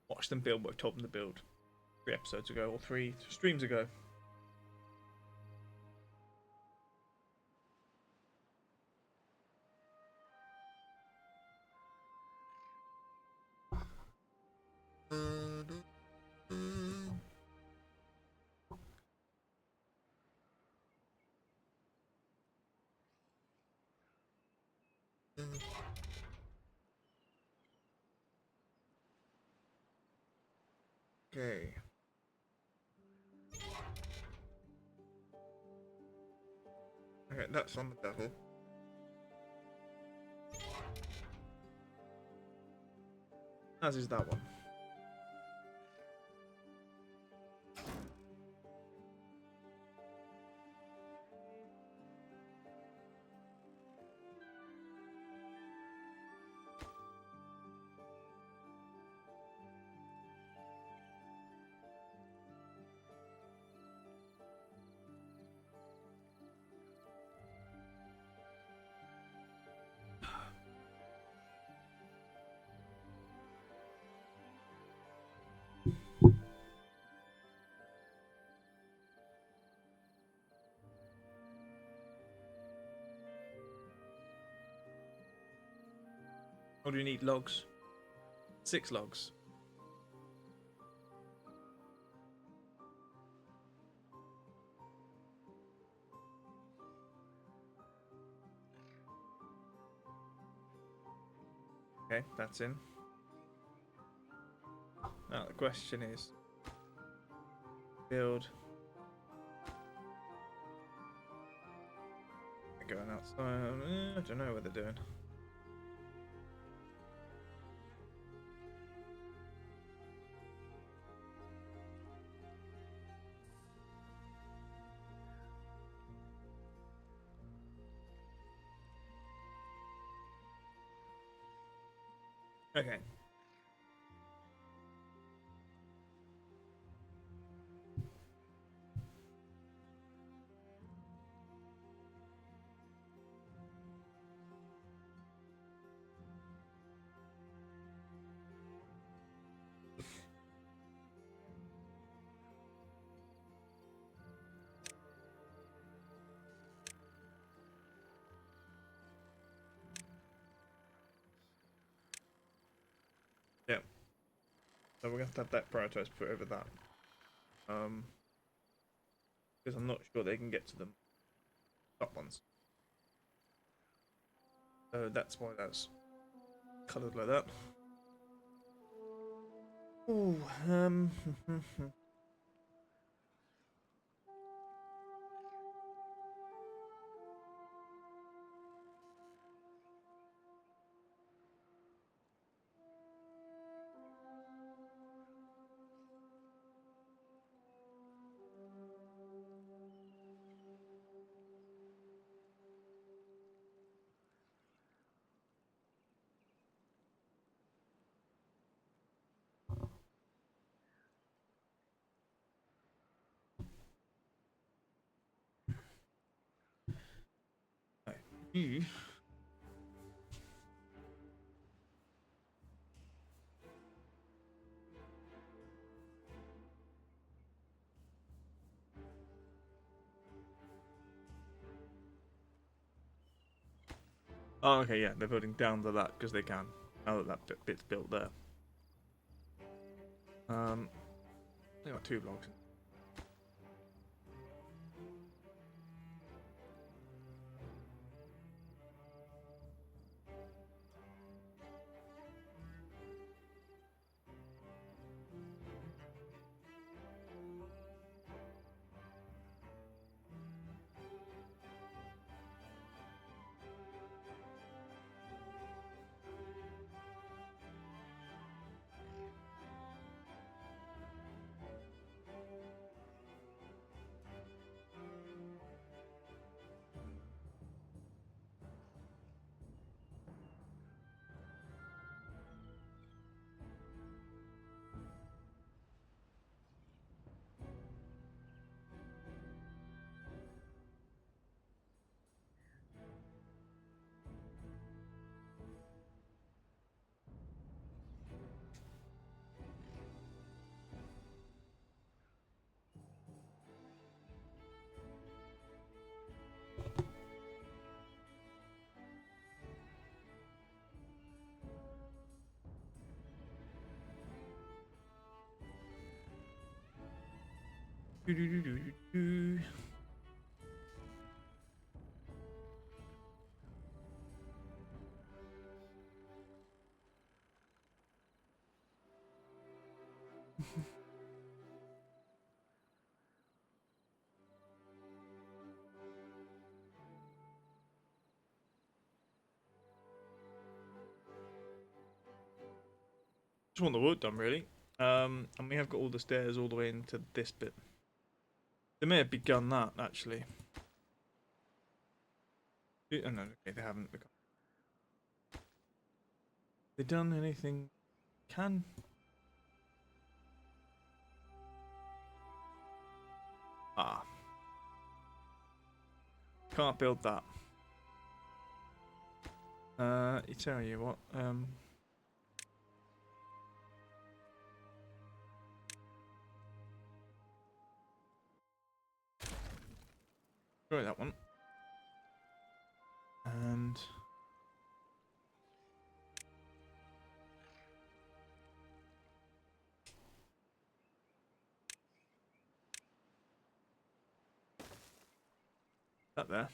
watch them build what I've told them to build 3 episodes ago or 3 streams ago. Okay. Okay, that's on the devil. As is that one. What do you need? Logs? 6 logs. Okay, that's in. Now the question is build. They're going outside. I don't know what they're doing. Okay. Yeah. So we're gonna have to have that prioritized put over that. Because I'm not sure they can get to the top ones. So that's why that's coloured like that. Ooh, you. Oh, okay, yeah, they're building down to that because they can. Now that bit's built there. They got 2 blocks. Do-do-do-do-do-do. Just want the work done, really. And we have got all the stairs all the way into this bit. They may have begun that, actually. Oh, no, okay, they haven't begun. They done anything? Can? Ah. Can't build that. I tell you what, try that one. And that there.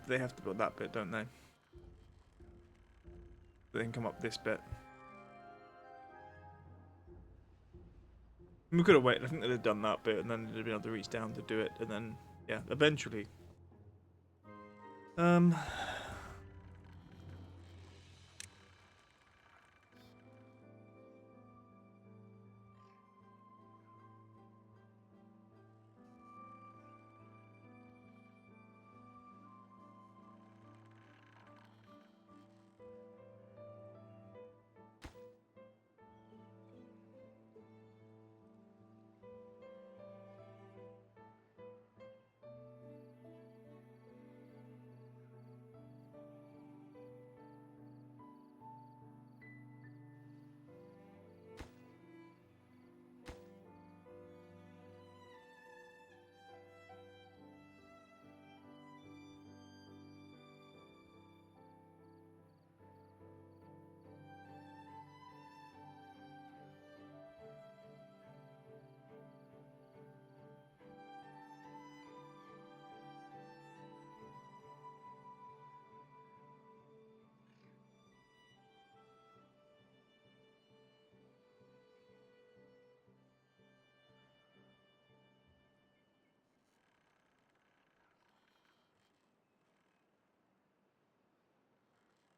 They have to build that bit, don't they? They can come up this bit. We could have waited. I think they'd have done that bit, and then they'd have been able to reach down to do it, and then yeah, eventually.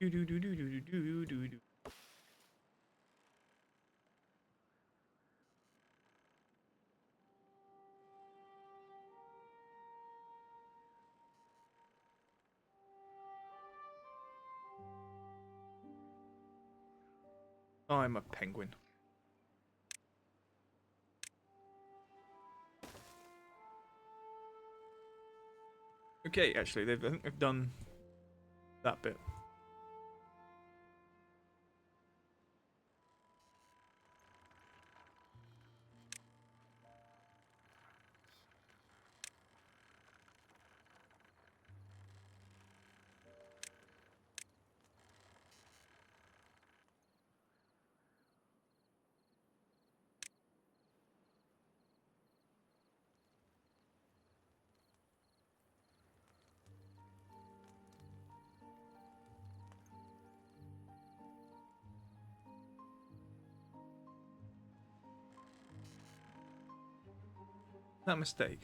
Do do do do do do do do. I'm a penguin. Okay, actually, I think they've done that bit. That mistake.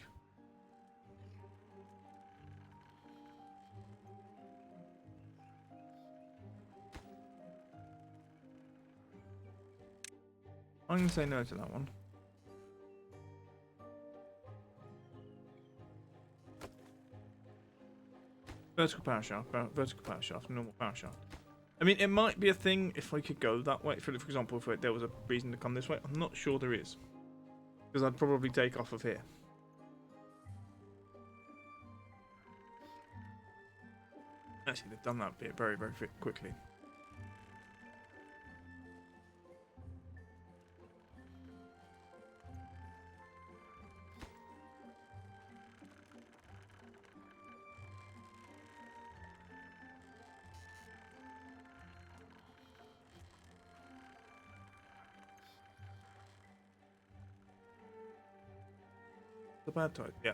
I'm going to say no to that one. Vertical power shaft, vertical power shaft, normal power shaft. I mean, it might be a thing if I could go that way. For example, if there was a reason to come this way. I'm not sure there is. Because I'd probably take off of here. Actually, they've done that bit very, very quickly. The bad tide, yeah.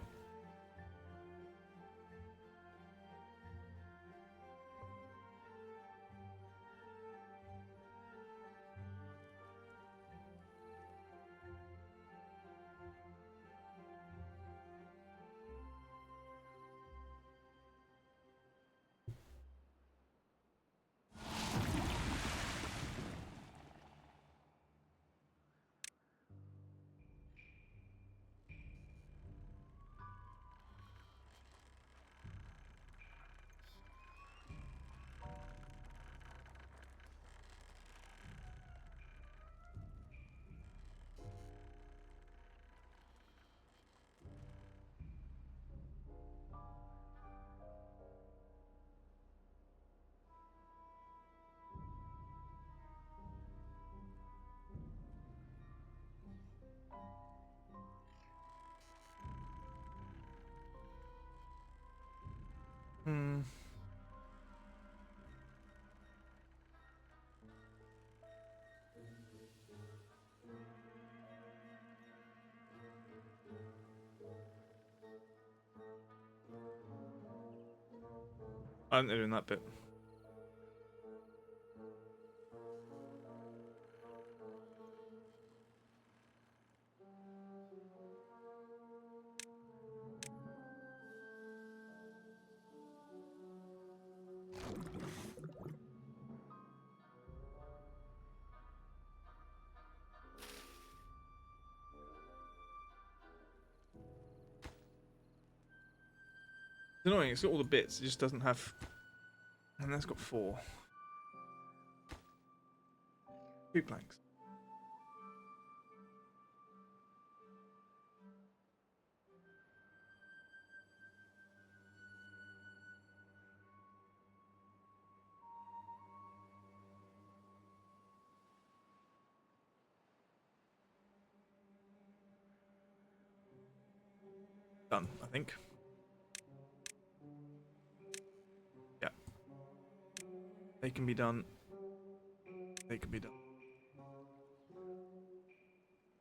Hmm. I'm not doing that bit. It's annoying, it's got all the bits, it just doesn't have... And that's got 4. 2 planks. Done, I think. Yeah. They can be done. They can be done.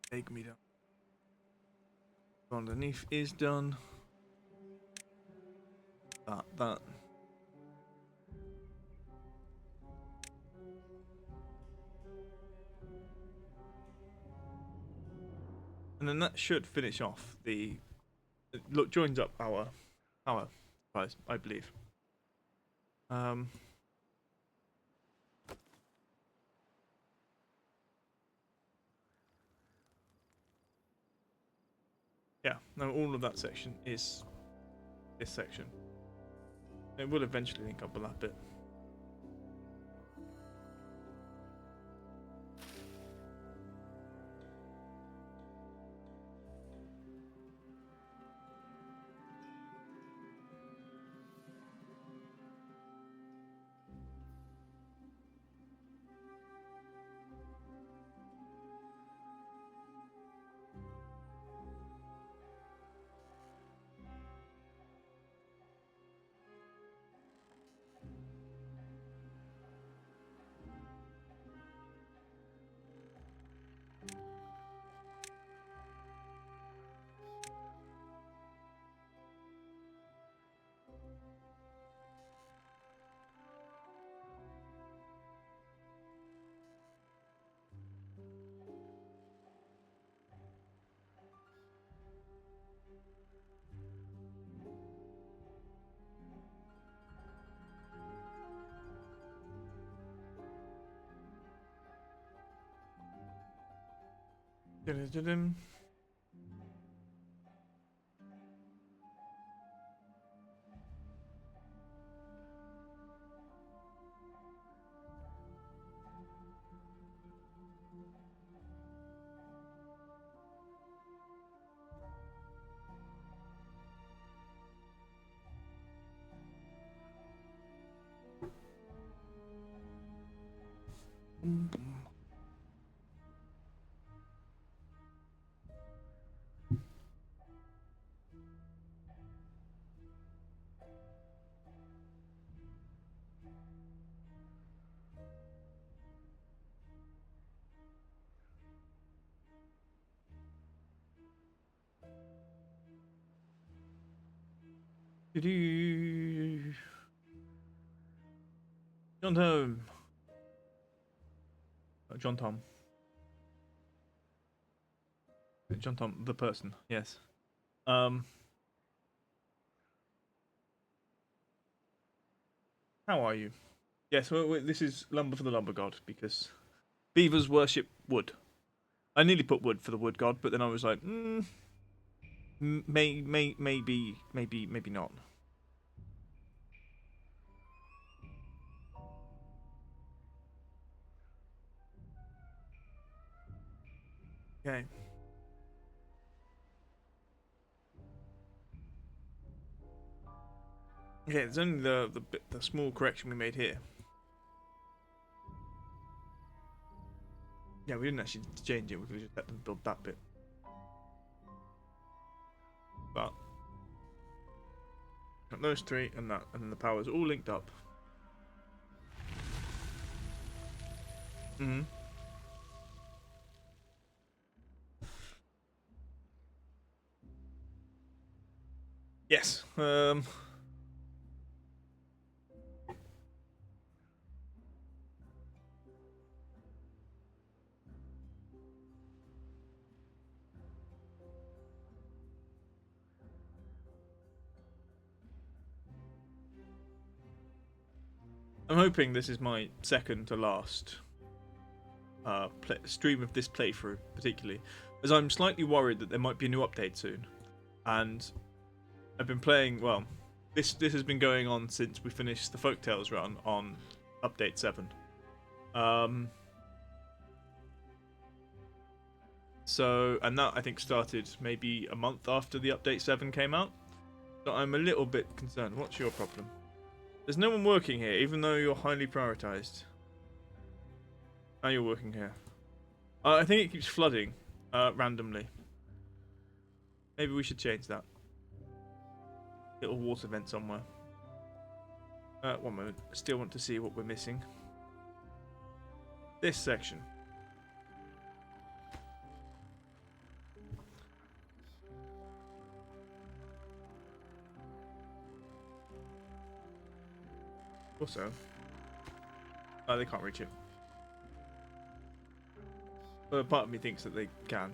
They can be done. Underneath is done. That. And then that should finish off the... Look, joins up our supplies, I believe. Yeah, no, all of that section is this section. It will eventually link up with that bit. Dun-dun-dun-dun. Do-do. John Tom. John Tom. John Tom, the person. Yes. How are you? Yes. Well, this is lumber for the lumber god because beavers worship wood. I nearly put wood for the wood god, but then I was like, maybe not. Okay. Okay, there's only the small correction we made here. Yeah, we didn't actually change it. We could have just let them build that bit. But those three and that, and then the power's all linked up. Mm-hmm. Yes. I'm hoping this is my second to last stream of this playthrough, particularly, as I'm slightly worried that there might be a new update soon, and I've been playing. Well, this has been going on since we finished the Folktales run on update 7. So, and that I think started maybe a month after the update 7 came out. So I'm a little bit concerned. What's your problem? There's no one working here, even though you're highly prioritized. Now you're working here. I think it keeps flooding randomly. Maybe we should change that. Little water vent somewhere. 1 moment. I still want to see what we're missing. This section. Also. Oh, they can't reach it. But part of me thinks that they can.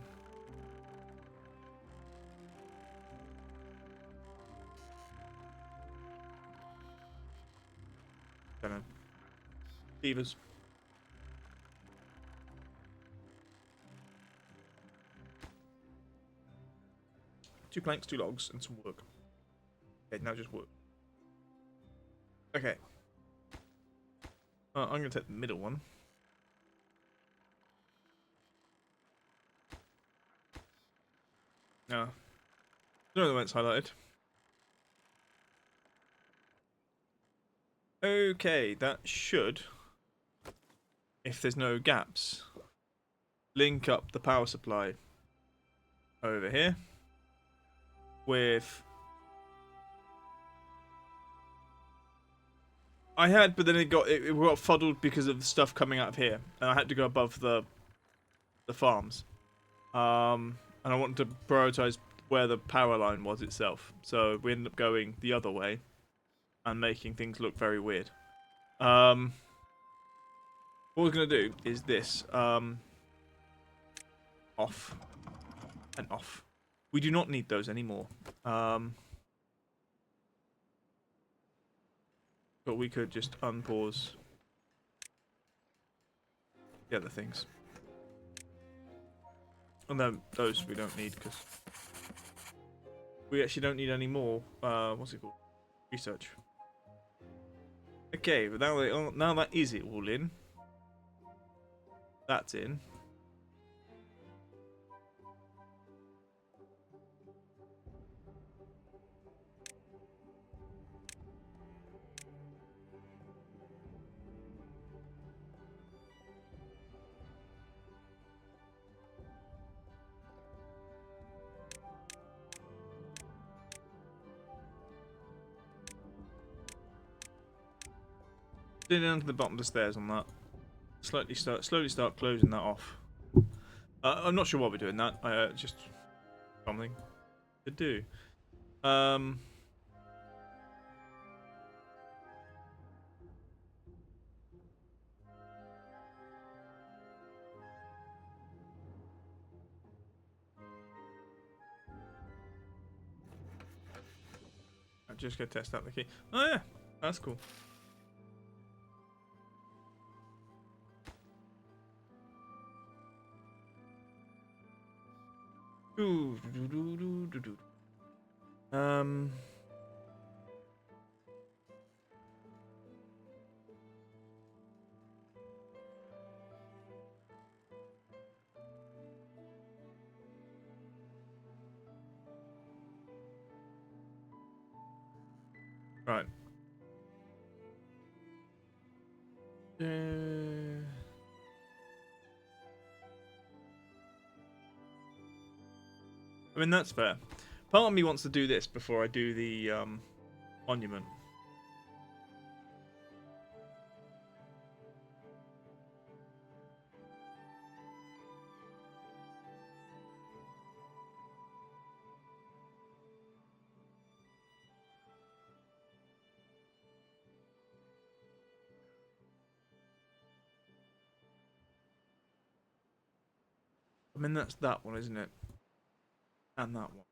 Don't know. Beavers. Two planks, 2 logs, and some wood. Okay, now just wood. Okay. I'm going to take the middle one. No. No other one's highlighted. Okay, that should, if there's no gaps, link up the power supply over here with... I had, but then it got fuddled because of the stuff coming out of here, and I had to go above the farms. And I wanted to prioritize where the power line was itself, so we ended up going the other way and making things look very weird. What we're gonna do is this: off and off. We do not need those anymore. But we could just unpause the other things. And then those we don't need because we actually don't need any more. What's it called? Research. Okay, but now that is it all in. That's in. Down to the bottom of the stairs on that. Slowly start closing that off. I'm not sure why we're doing that. Just something to do. I'm just gonna test out the key. Oh yeah, that's cool. Um. Right. I mean, that's fair. Part of me wants to do this before I do the monument. I mean, that's that one, isn't it? And that one.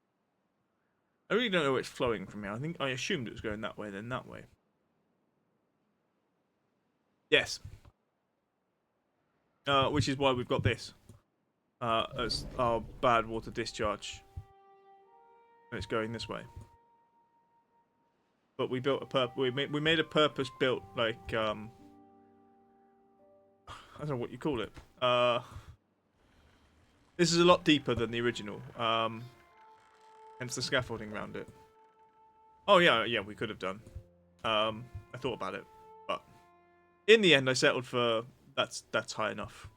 I really don't know where it's flowing from here. I assumed it was going that way, then that way. Yes. Which is why we've got this as our bad water discharge. And it's going this way. But we built we made a purpose-built, like I don't know what you call it. This is a lot deeper than the original. Hence the scaffolding around it. Oh yeah, we could have done. I thought about it, but in the end, I settled for that's high enough.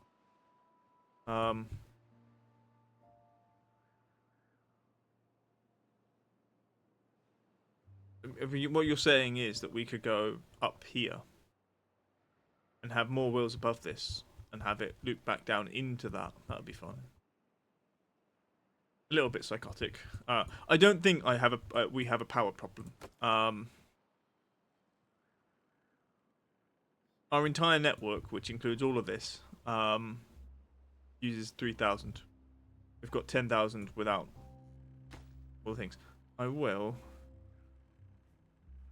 What you're saying is that we could go up here and have more wheels above this and have it loop back down into that. That would be fun. A little bit psychotic. I don't think we have a power problem. Our entire network, which includes all of this, uses 3,000. We've got 10,000 without all the things. I will.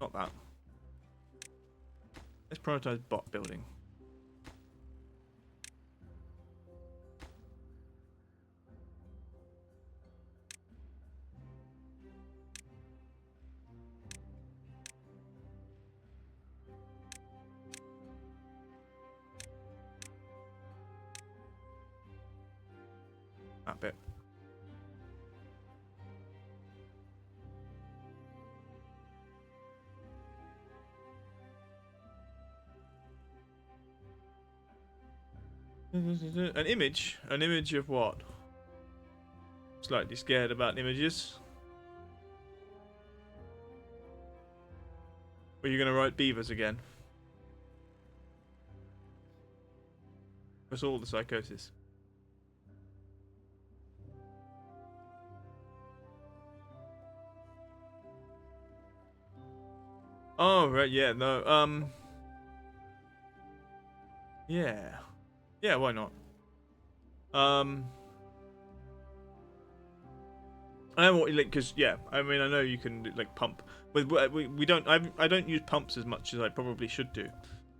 Not that. Let's prioritize bot building. That bit. An image? An image of what? Slightly scared about images. Are you going to write beavers again? That's all the psychosis. Oh, right, yeah, no, yeah. Yeah, why not? I know what, like, because, yeah, I mean, I know you can, like, pump. But we don't, I don't use pumps as much as I probably should do.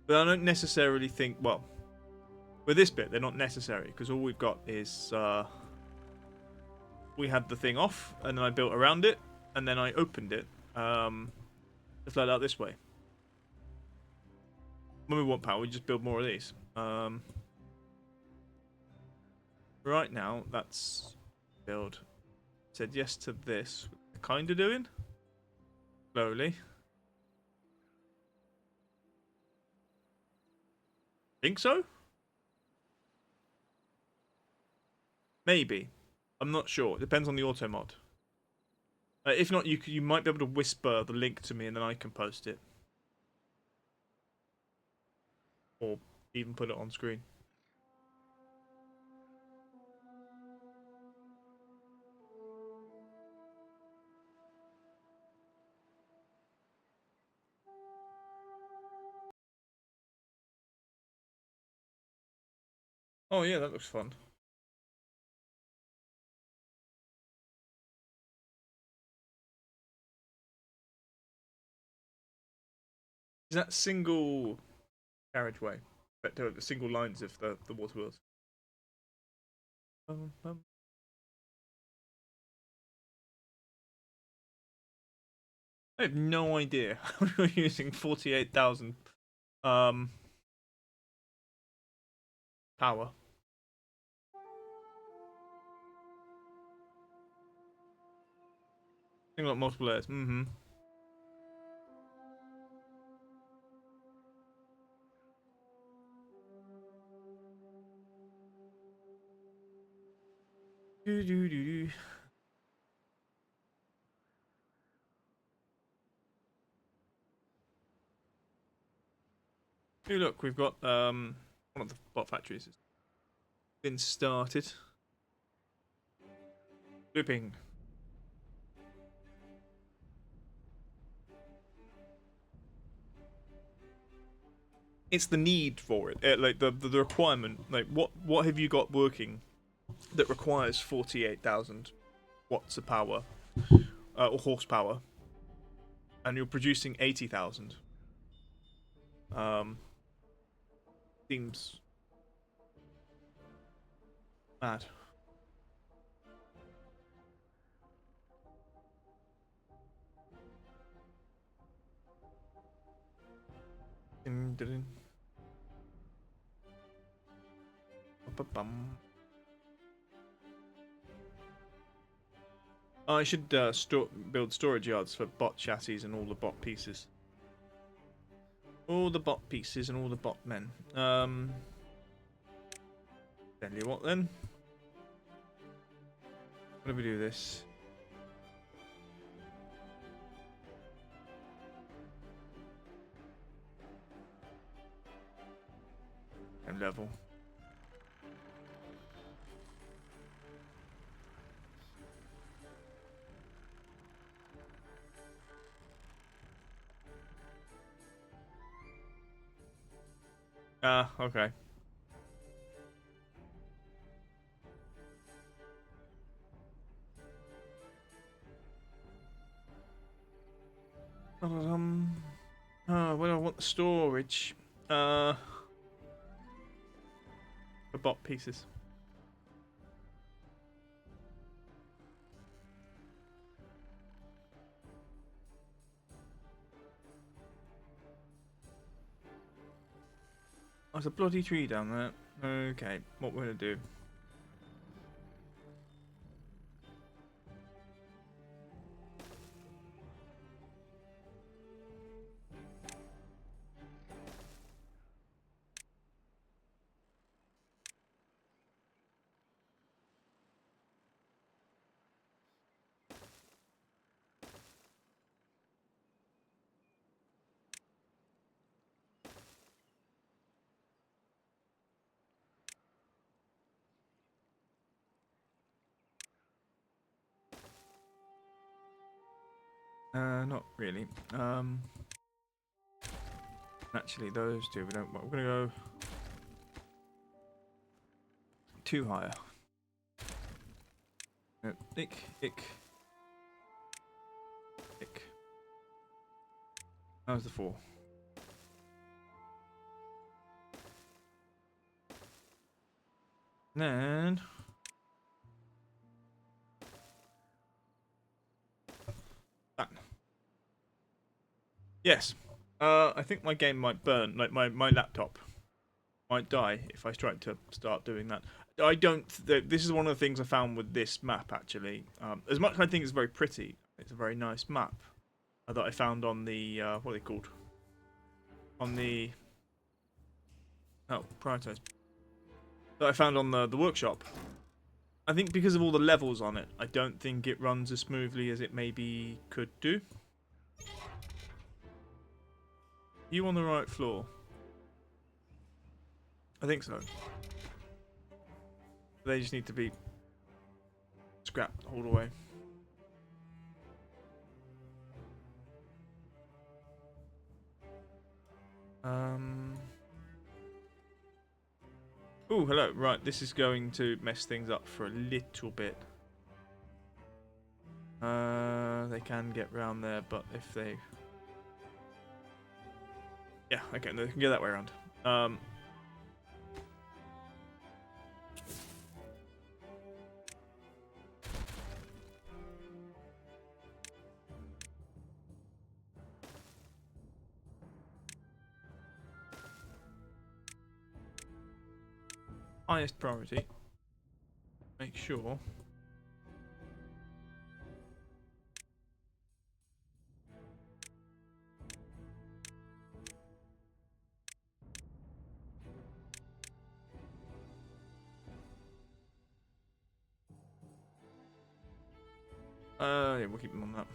But I don't necessarily think, well, with this bit, they're not necessary, because all we've got is, we had the thing off, and then I built around it, and then I opened it. Just like that this way. When we want power, we just build more of these. Right now, that's build. Said yes to this. Kind of doing. Slowly. Think so? Maybe. I'm not sure. It depends on the auto mod. If not, you might be able to whisper the link to me and then I can post it. Or even put it on screen. Oh yeah, that looks fun. Is that single carriageway? But the single lines of the water wheels. I have no idea how we're using 48,000 power. Thing like multiple layers. Mm-hmm. Do do do do. Hey, look, we've got one of the bot factories has been started. Looping. It's the need for it, like the requirement. Like what have you got working that requires 48,000 watts of power or horsepower, and you're producing 80,000? Seems mad. Dun, dun, dun. Ba-bum. I should build storage yards for bot chassis and all the bot pieces. All the bot pieces and all the bot men. Tell you what then. What do we do this? And level. Ah, okay. Oh, well, I want the storage. For bot pieces. Oh, there's a bloody tree down there. Okay, what we're gonna do? Not really. Actually, those two we don't want. We're gonna go two higher. Ick, ick, ick. That was the 4. And Yes. I think my game might burn. Like my laptop might die if I try to start doing that. I don't. This is one of the things I found with this map actually. As much as I think it's very pretty, it's a very nice map that I found on the what are they called? On the prioritize that I found on the workshop. I think because of all the levels on it, I don't think it runs as smoothly as it maybe could do. You on the right floor? I think so. They just need to be scrapped all the way. Oh, hello. Right, this is going to mess things up for a little bit. They can get round there, but if they... Yeah, okay, they can get that way around. Highest priority. Make sure. Yeah, we'll keep them on that.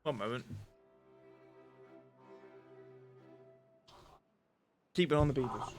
One moment. Keep it on the beavers.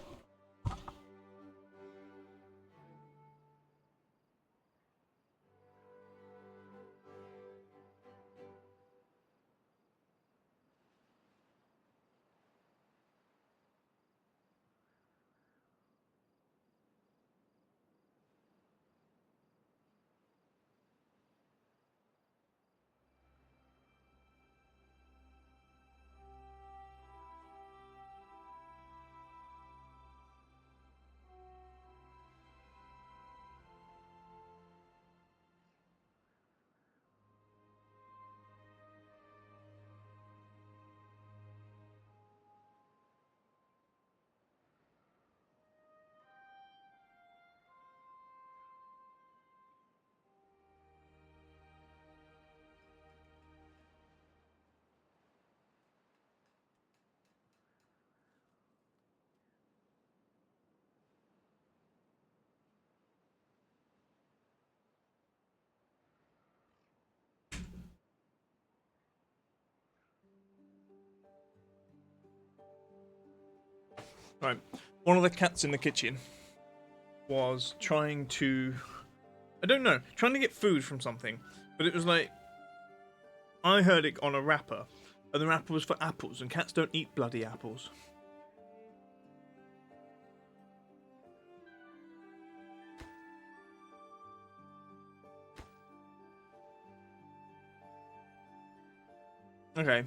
Right. One of the cats in the kitchen was trying to... I don't know. Trying to get food from something. But it was like... I heard it on a wrapper. And the wrapper was for apples. And cats don't eat bloody apples. Okay.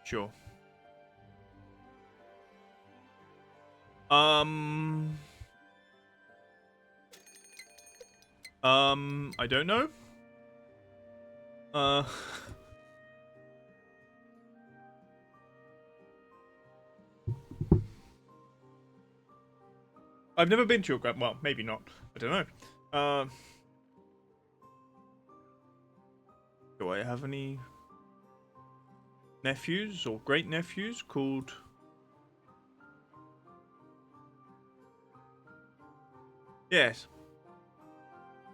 Sure. I don't know. I've never been to your grand. Well, maybe not. I don't know. Do I have any nephews or great nephews called? Yes.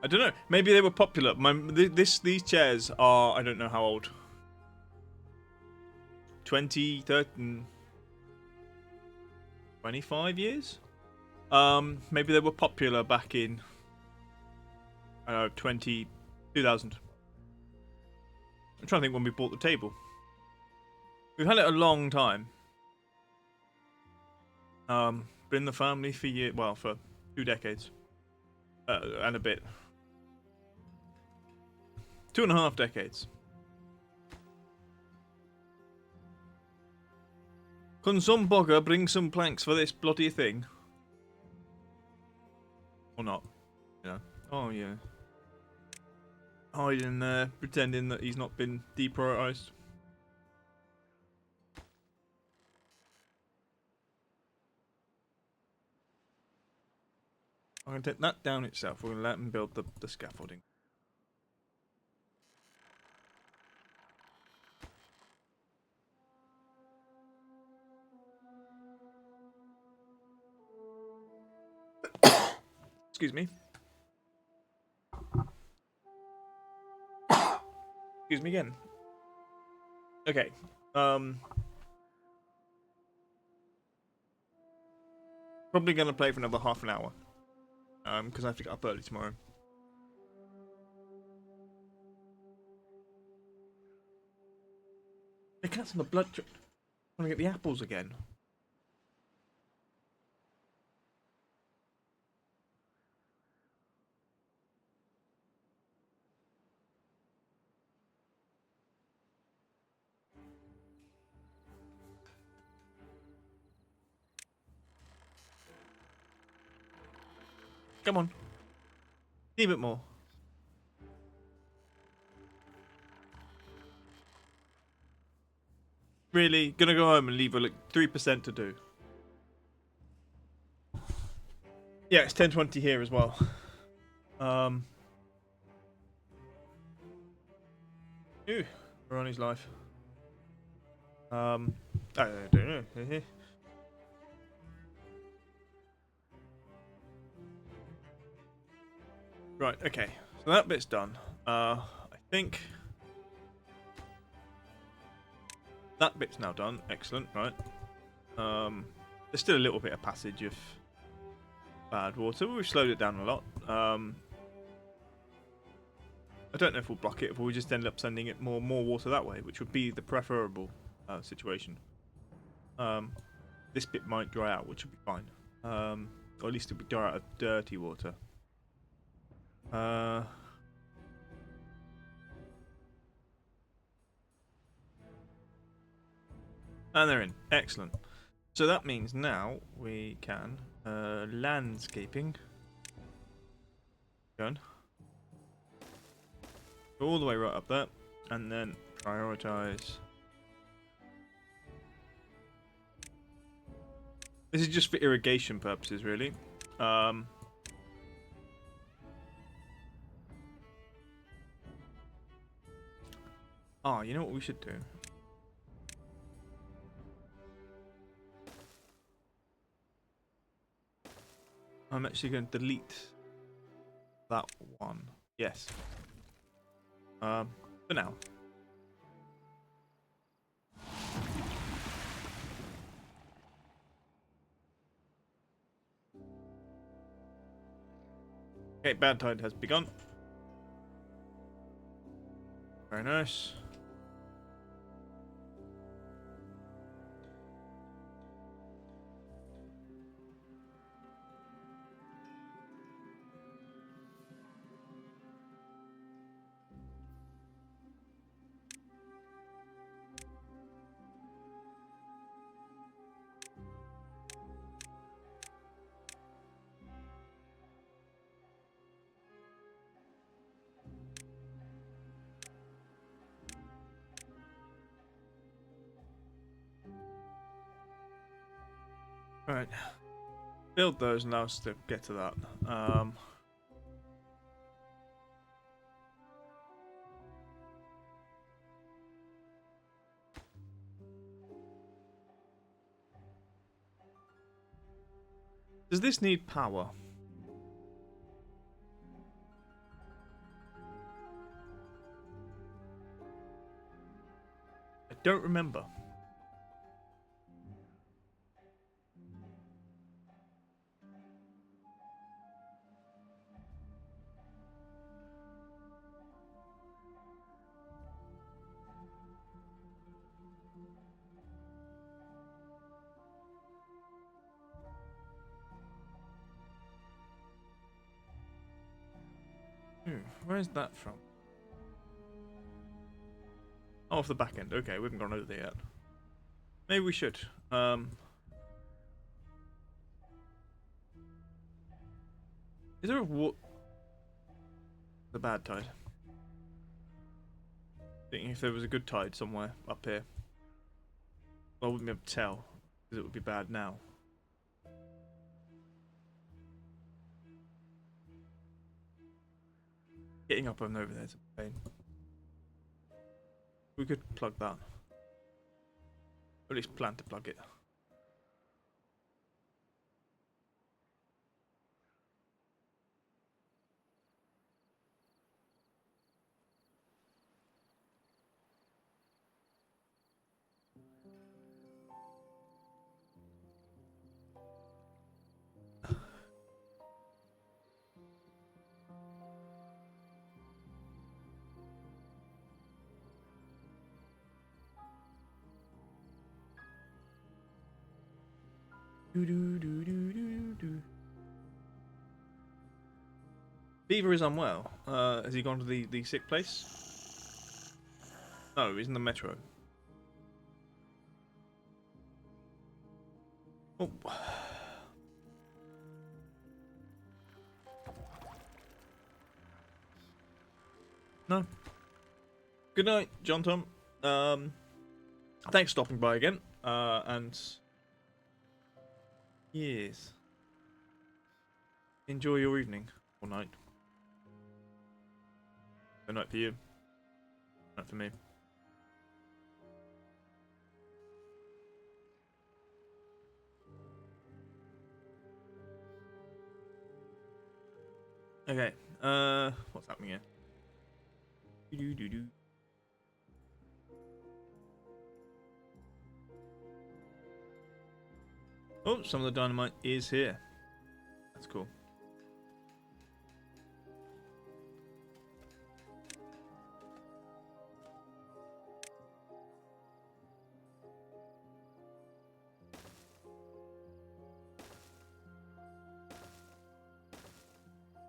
I don't know. Maybe they were popular. These chairs are, I don't know how old. 20, 30, 25 years? Maybe they were popular back in, I don't know, 2000. I'm trying to think when we bought the table. We've had it a long time. Been in the family for for 2 decades. And a bit. 2.5 decades. Can some bugger bring some planks for this bloody thing? Or not? Yeah. Oh yeah. Hiding there, pretending that he's not been deprioritized. I'm going to take that down itself. We're going to let him build the scaffolding. Excuse me. Excuse me again. Okay. Probably going to play for another half an hour. Because I have to get up early tomorrow. They're canceling the blood. Trying to get the apples again. Come on. Need a bit more. Really? Gonna go home and leave her like 3% to do. Yeah, it's 10:20 here as well. Ooh, Ronnie's life. I don't know. Right, okay. So that bit's done. I think that bit's now done. Excellent, right. There's still a little bit of passage of bad water, but we've slowed it down a lot. I don't know if we'll block it, if we just end up sending it more water that way, which would be the preferable situation. This bit might dry out, which would be fine. Or at least it would dry out of dirty water. And they're in. Excellent. So that means now we can landscaping. Go on. All the way right up there, and then prioritize. This is just for irrigation purposes, really. You know what we should do? I'm actually going to delete that one. Yes. For now. Okay, bad tide has begun. Very nice. Right. Build those and allow us to get to that. Does this need power? I don't remember. Where's that from? Oh, off the back end. Okay, we haven't gone over there yet. Maybe we should. Is there the bad tide? Thinking if there was a good tide somewhere up here. Well, I wouldn't be able to tell because it would be bad now. Getting up and over there is a pain. We could plug that. Or at least plan to plug it. Beaver is unwell. Has he gone to the sick place? No, he's in the metro. Oh. No. Good night, John Tom. Thanks for stopping by again. And yes. Enjoy your evening or night. Good night for you. Good night for me. Okay. What's happening here? Do. Oh, some of the dynamite is here. That's cool.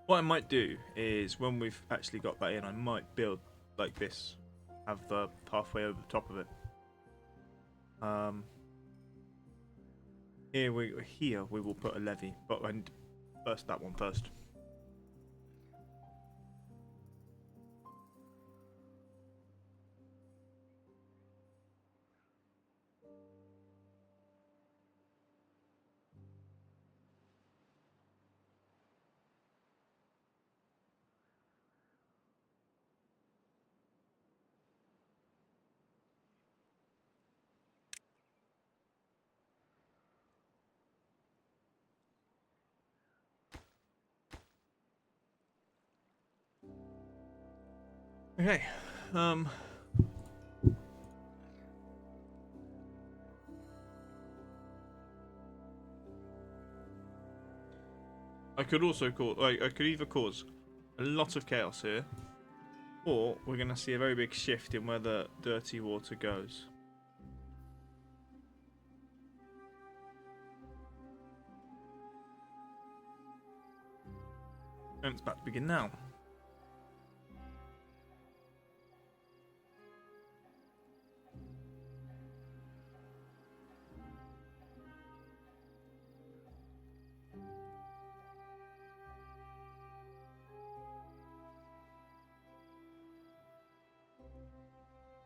What I might do is when we've actually got that in, I might build like this, have the pathway over the top of it. Here we will put a levee, but and burst that one first. Okay. I could also cause. I could either cause a lot of chaos here, or we're going to see a very big shift in where the dirty water goes. And it's about to begin now.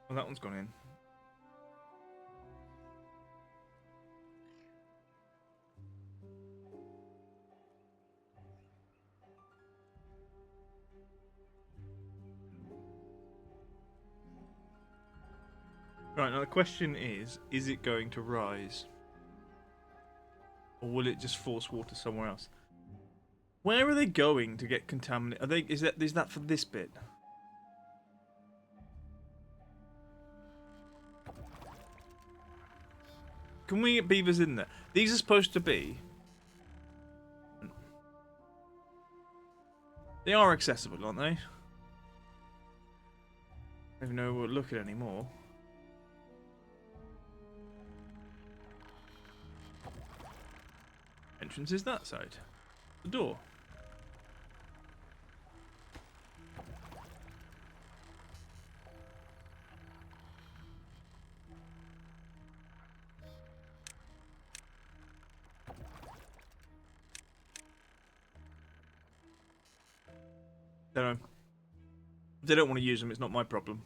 Well, that one's gone in. Right, now the question is it going to rise? Or will it just force water somewhere else? Where are they going to get contaminated? Are they? Is that for this bit? Can we get beavers in there? These are supposed to be. They are accessible, aren't they? I don't even know we'll look at anymore. Entrance is that side. The door. Don't know. If they don't want to use them, it's not my problem.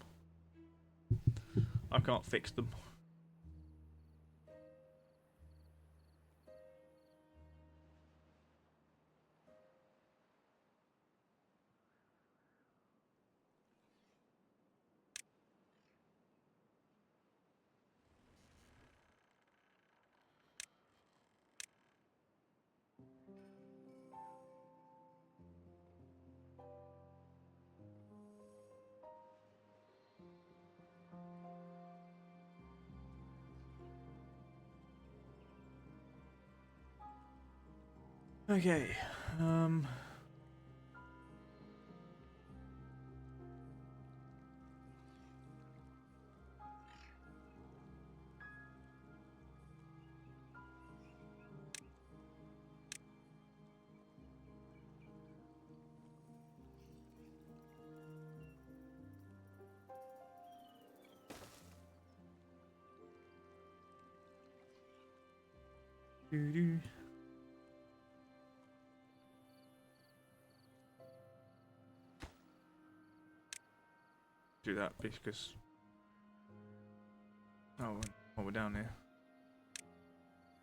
I can't fix them. Okay. Doo-doo. Do that because we're down here.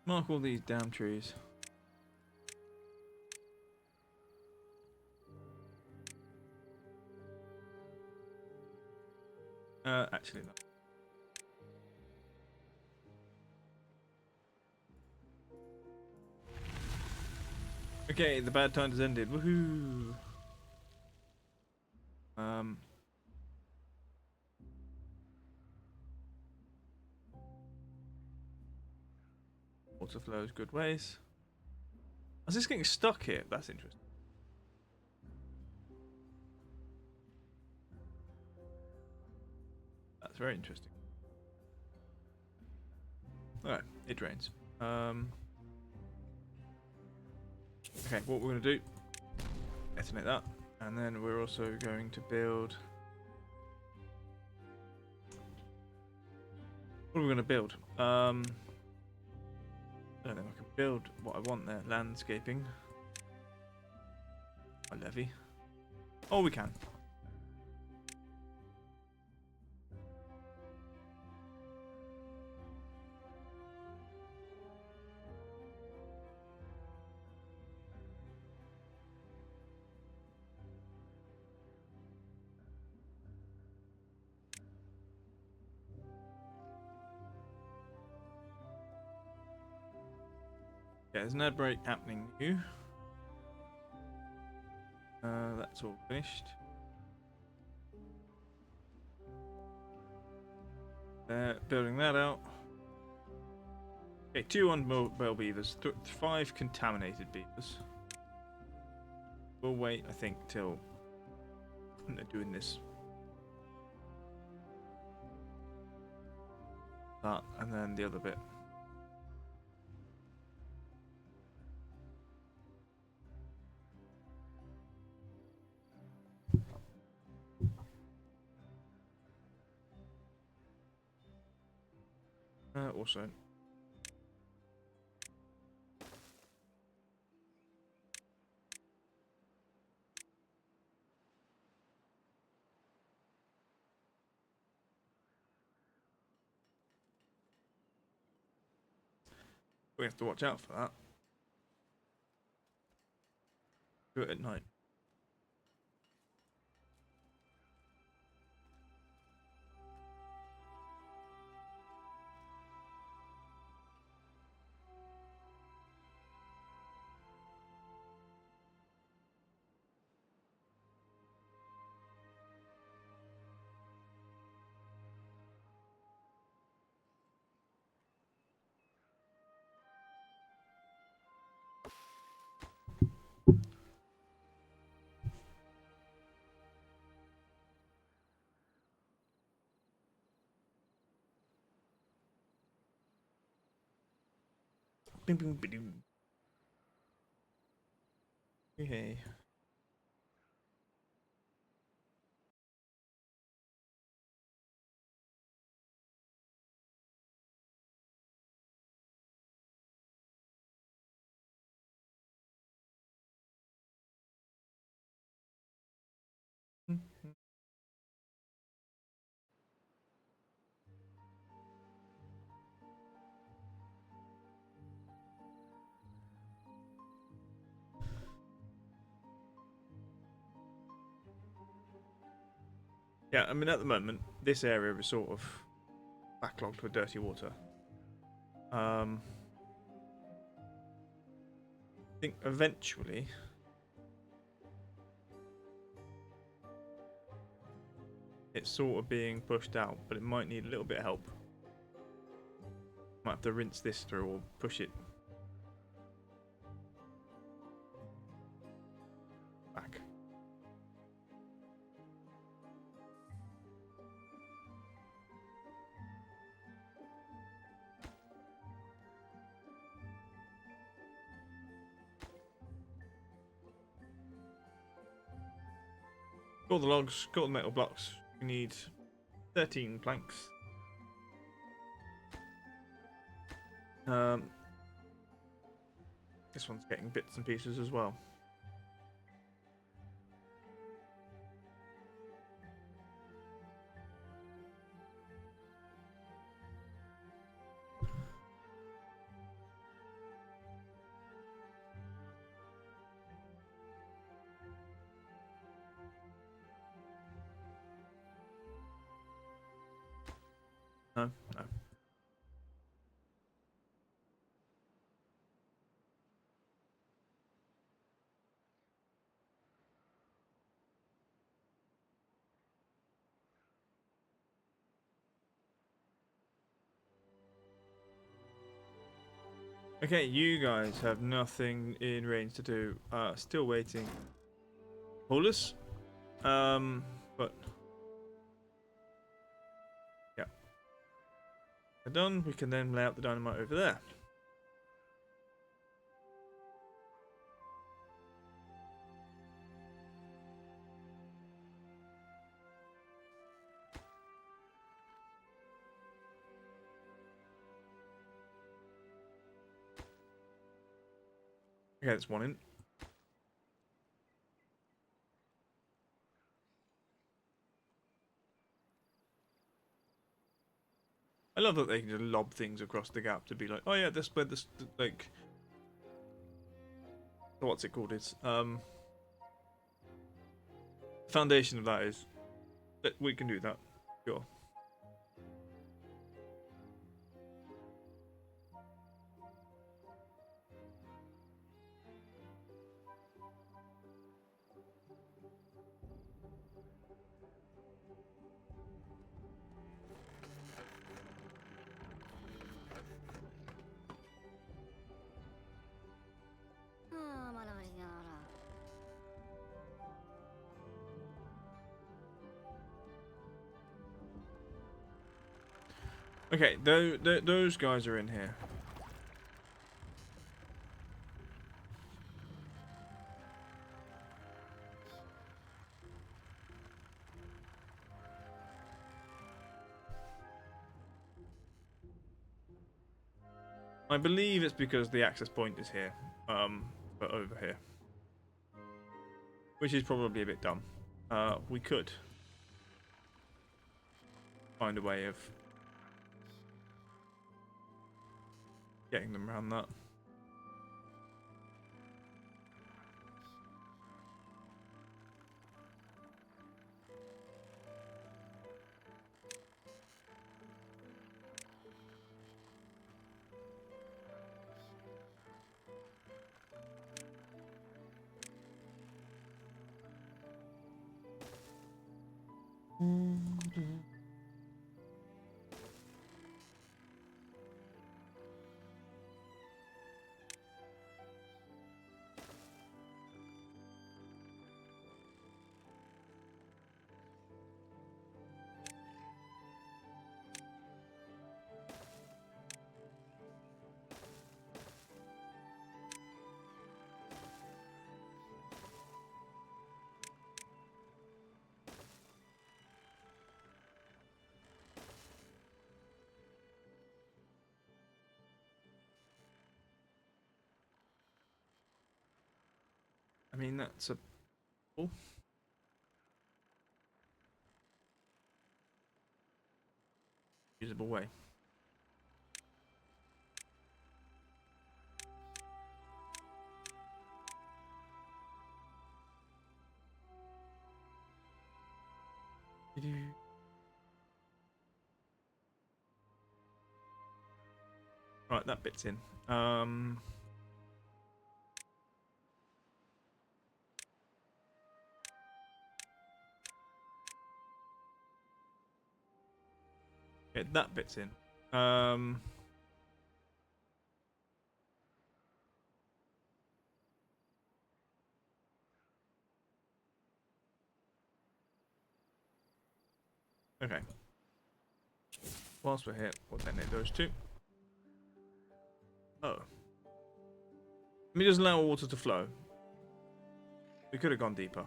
Mark all these damn trees. Actually no. Okay, the bad time has ended. Woohoo! Water flows good ways. I was just getting stuck here. That's interesting. That's very interesting. Alright, it drains. Okay, what we're going to do, estimate that, and then we're also going to build. What are we going to build? I don't think I can build what I want there. Landscaping. A levy. Oh, we can. Yeah, there's an ad break happening here. That's all finished. They're building that out. Okay, 2 unbell beavers, 5 contaminated beavers. We'll wait, I think, till they're doing this. That, and then the other bit. Also. We have to watch out for that. Do it at night. Bing, bing, bing. Okay. Yeah, I mean, at the moment, this area is sort of backlogged with dirty water. I think eventually it's sort of being pushed out, but it might need a little bit of help. Might have to rinse this through or push it back. Got all the logs, got all the metal blocks. We need 13 planks. This one's getting bits and pieces as well. No, no. Okay, you guys have nothing in range to do. Still waiting. Paulus? But yeah. We're done. We can then lay out the dynamite over there. Okay, that's one in. I love that they can just lob things across the gap to be like, oh yeah, this where this like, what's it called? It's foundation of that is that we can do that. Sure. Okay, those guys are in here. I believe it's because the access point is here, but over here, which is probably a bit dumb. We could find a way of getting them around that. I mean, that's a usable way. Right, that bit's in. Yeah, that bit's in. Okay. Whilst we're here, we'll detonate those two. Oh. Let me just allow water to flow. We could have gone deeper.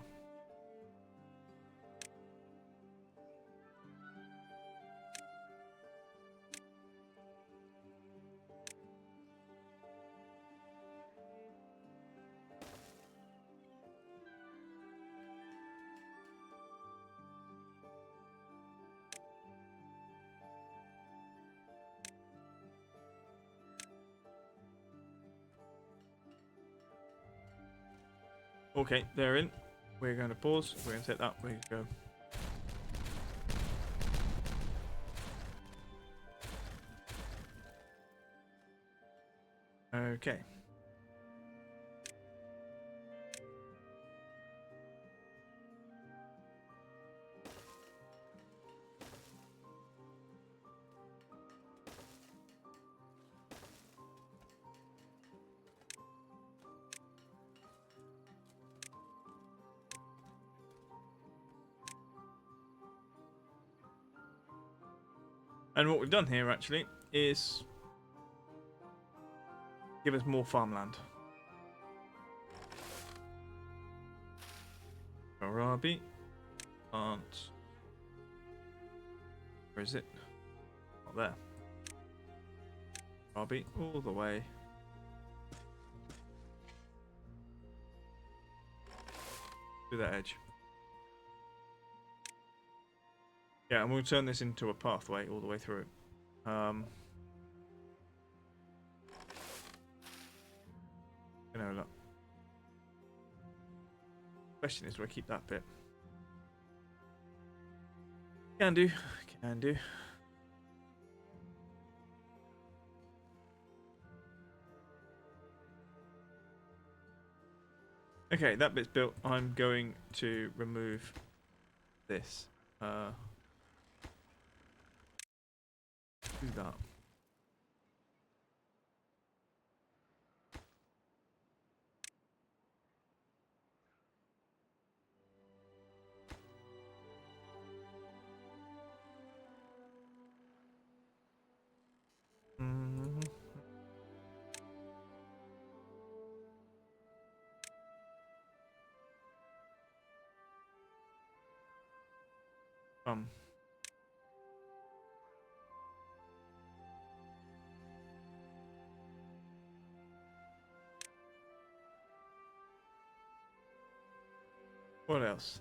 Okay, they're in. We're going to pause. We're going to set that. We're going to go. Okay. And what we've done here actually is give us more farmland. Arabi. Plant. Where is it? Not there. Arabi all the way. To that edge. Yeah, and we'll turn this into a pathway all the way through. You know, look. Question is, do I keep that bit? Can do. Can do. Okay, that bit's built. I'm going to remove this. Do that. Mm-hmm. What else?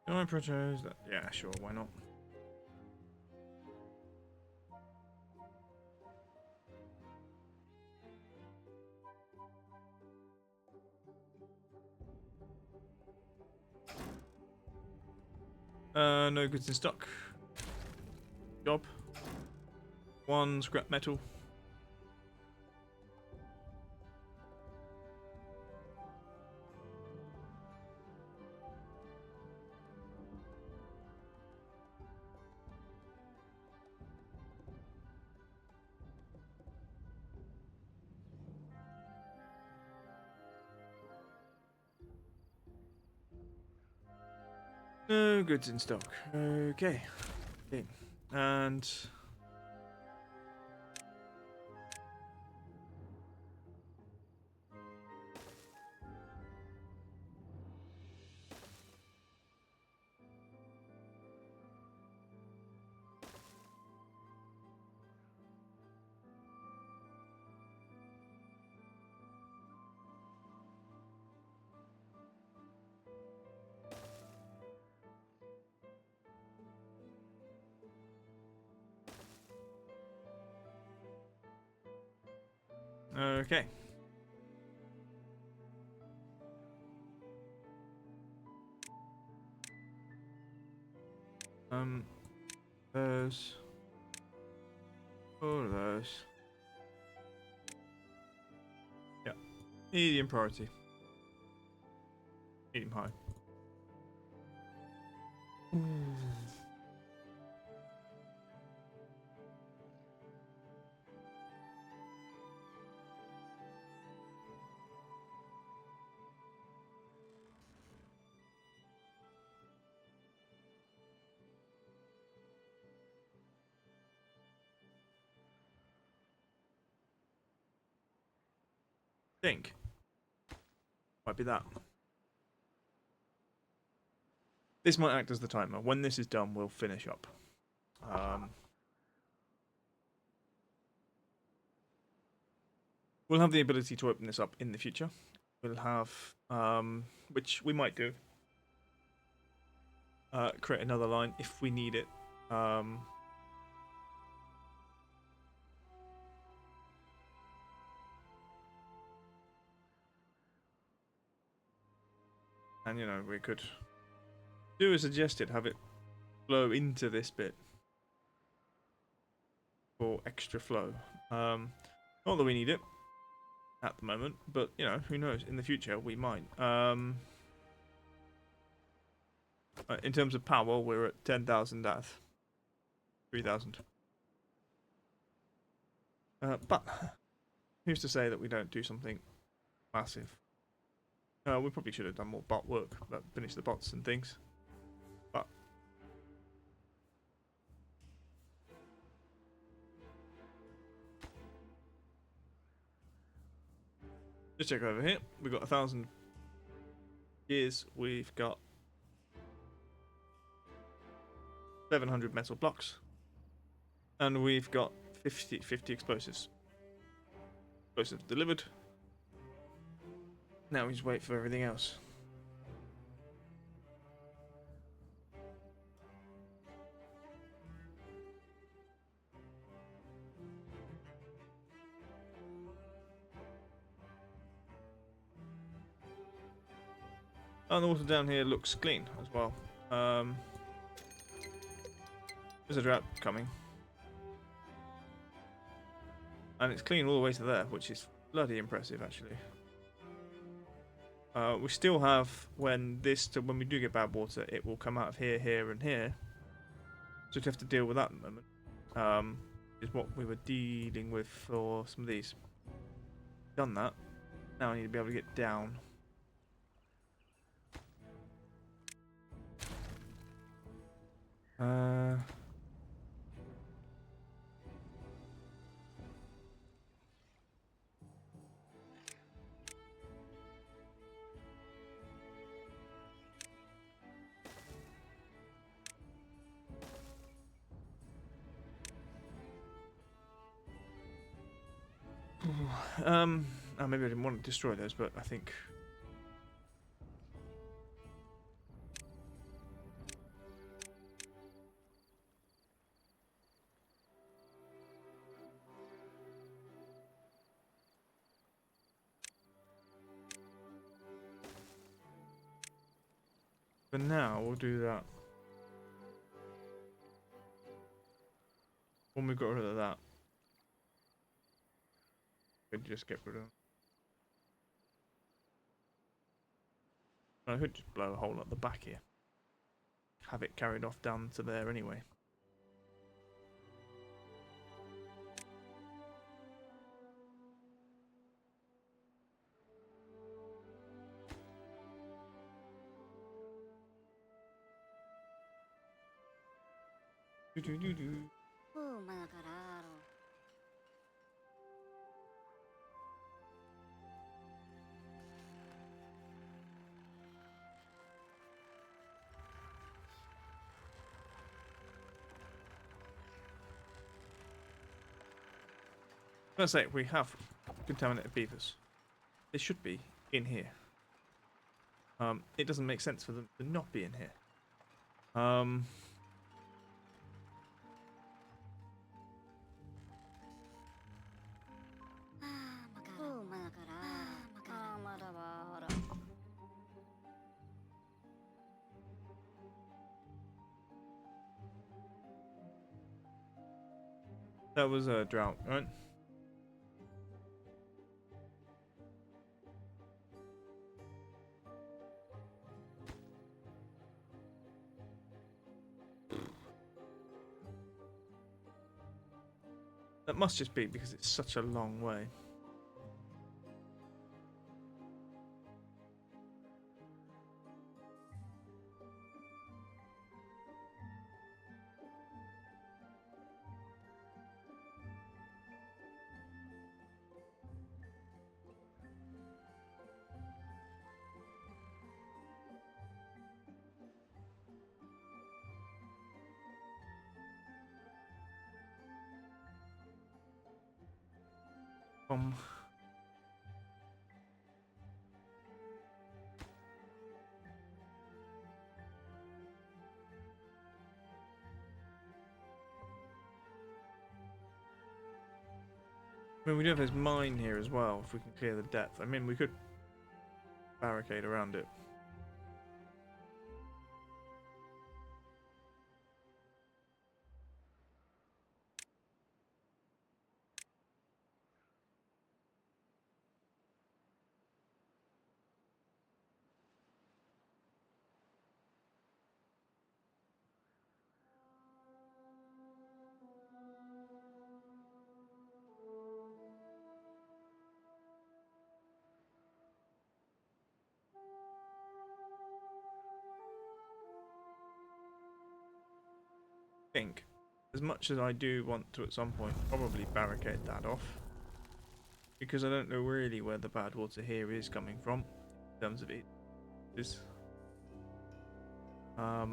Can I propose that? Yeah, sure. Why not? No goods in stock. Job. 1 scrap metal. No goods in stock. Okay. Okay. And Okay. Those. All of those. Yeah. Medium priority. Medium high. Think. Might be that. This might act as the timer. When this is done, we'll finish up. We'll have the ability to open this up in the future. We'll have, which we might do, create another line if we need it. And, you know, we could do as suggested, have it flow into this bit for extra flow. Not that we need it at the moment, but, you know, who knows? In the future, we might. In terms of power, we're at 10,000 death. 3,000. But who's to say that we don't do something massive? We probably should have done more bot work, but finish the bots and things. But just check over here. We've got 1,000 gears. We've got 700 metal blocks, and we've got 50 explosives. Explosives delivered. Now we just wait for everything else. And the water down here looks clean as well. There's a drought coming. And it's clean all the way to there, which is bloody impressive actually. We still have, when we do get bad water, it will come out of here, here, and here. So we have to deal with that at the moment. Is what we were dealing with for some of these. Done that. Now I need to be able to get down. Maybe I didn't want to destroy those, but I think. For now, we'll do that. When we've got rid of that, we could just get rid of them. I could just blow a hole at the back here. Have it carried off down to there anyway. Let's say we have contaminated beavers. They should be in here. It doesn't make sense for them to not be in here. That was a drought, right? That must just be because it's such a long way. Um, I mean, we do have this mine here as well, if we can clear the depth. I mean, we could barricade around it. I think, as much as I do want to at some point probably barricade that off, because I don't know really where the bad water here is coming from, in terms of it is. I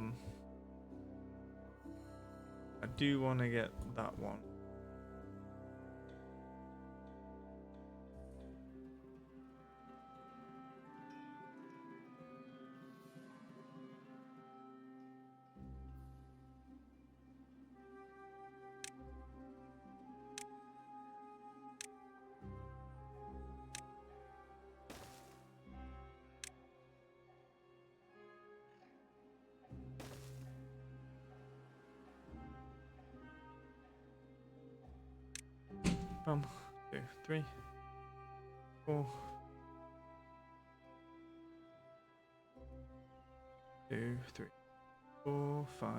do want to get that one. One, 2, 3, 4. 2, 3, 4, 5.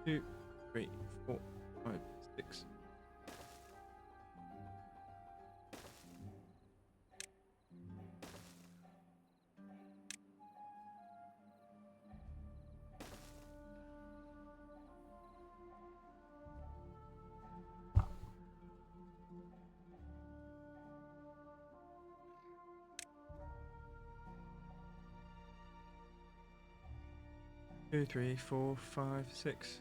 2, 3, 4, 5, 6. Two, 3, 4, 5, 6.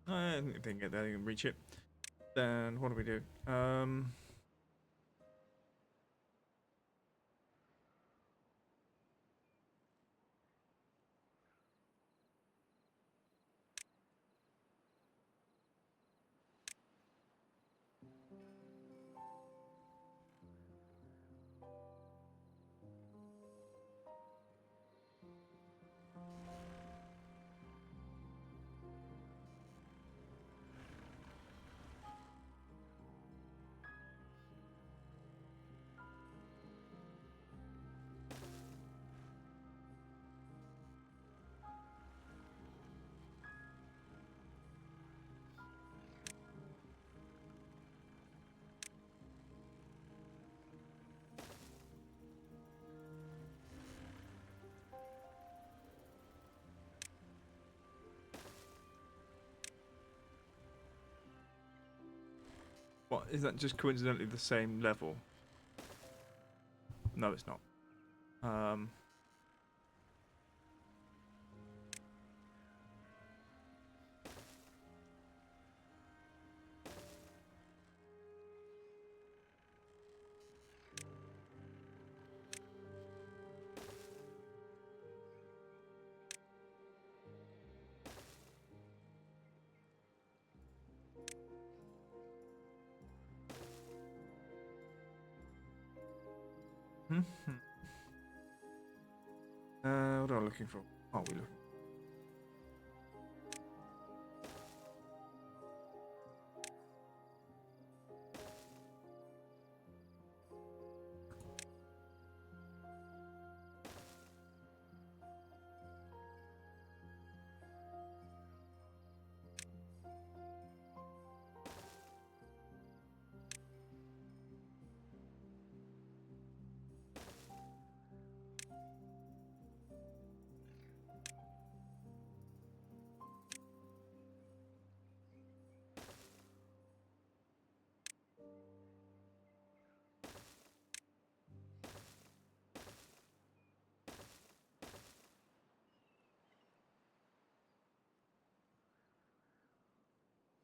I didn't think I can reach it. Then what do we do? is that just coincidentally the same level? No, it's not. What am I looking for? What are we looking?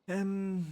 Um.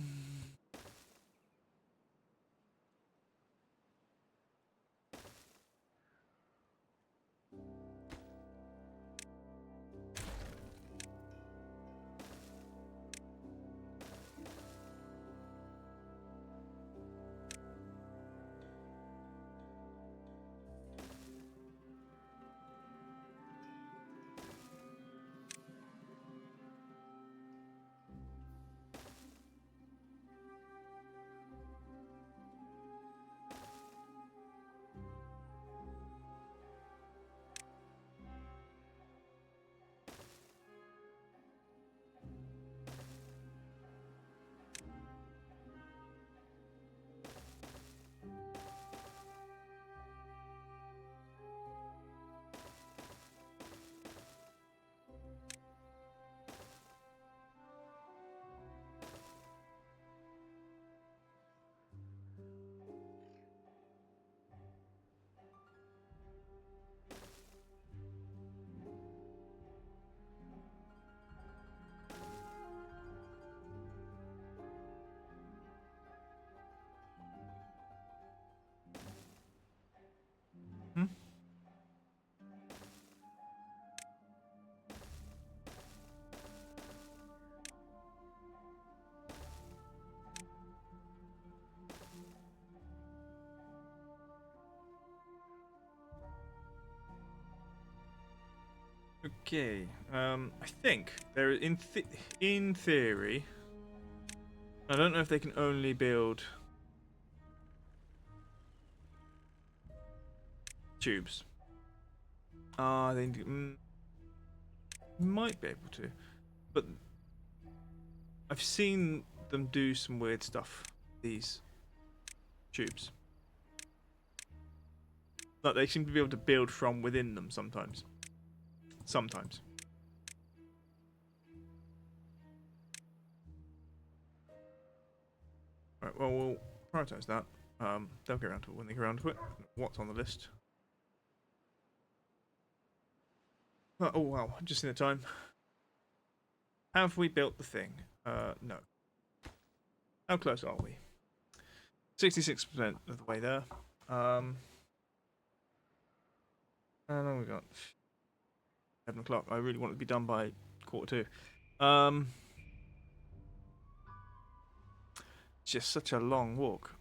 Hmm? Okay. I think there in theory. I don't know if they can only build tubes. They might be able to, but I've seen them do some weird stuff. These tubes, like they seem to be able to build from within them sometimes. Sometimes. Right. Well, we'll prioritize that. They'll get around to it when they get around to it. What's on the list? Oh wow! Just in the time. Have we built the thing? No. How close are we? 66% of the way there. How long we got? 7 o'clock. I really want it to be done by 1:45. It's just such a long walk.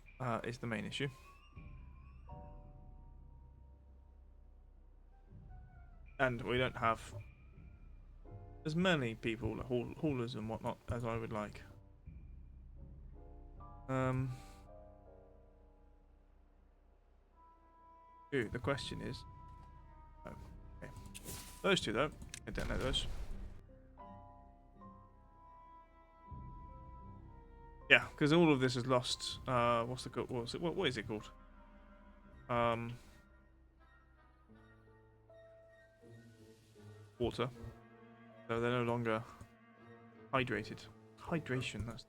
Is the main issue. And we don't have as many people, like haulers and whatnot, as I would like. The question is... Oh, okay. Those two, though. I don't know those. Yeah, because all of this is lost. What is it called? Water. So they're no longer hydrated. Hydration. That's.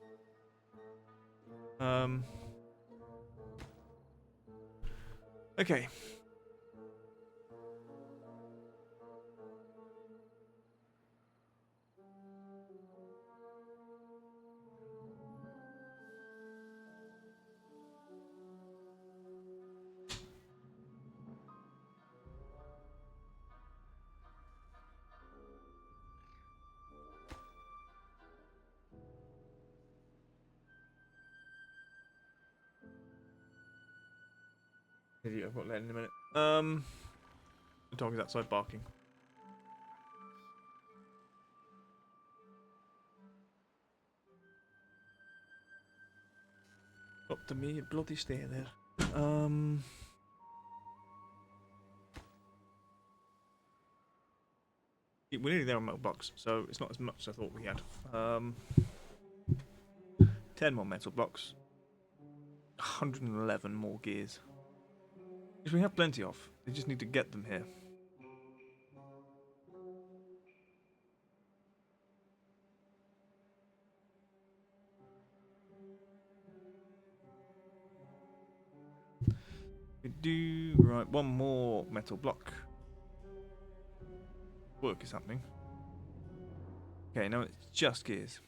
Okay. Idiot, I've got Len in a minute. The dog is outside barking. Up to me, bloody stay there. We're nearly there on metal blocks, so it's not as much as I thought we had. 10 more metal blocks. 111 more gears. Which we have plenty of. They just need to get them here. We do... Right, one more metal block. Work is happening. Okay, now it's just gears.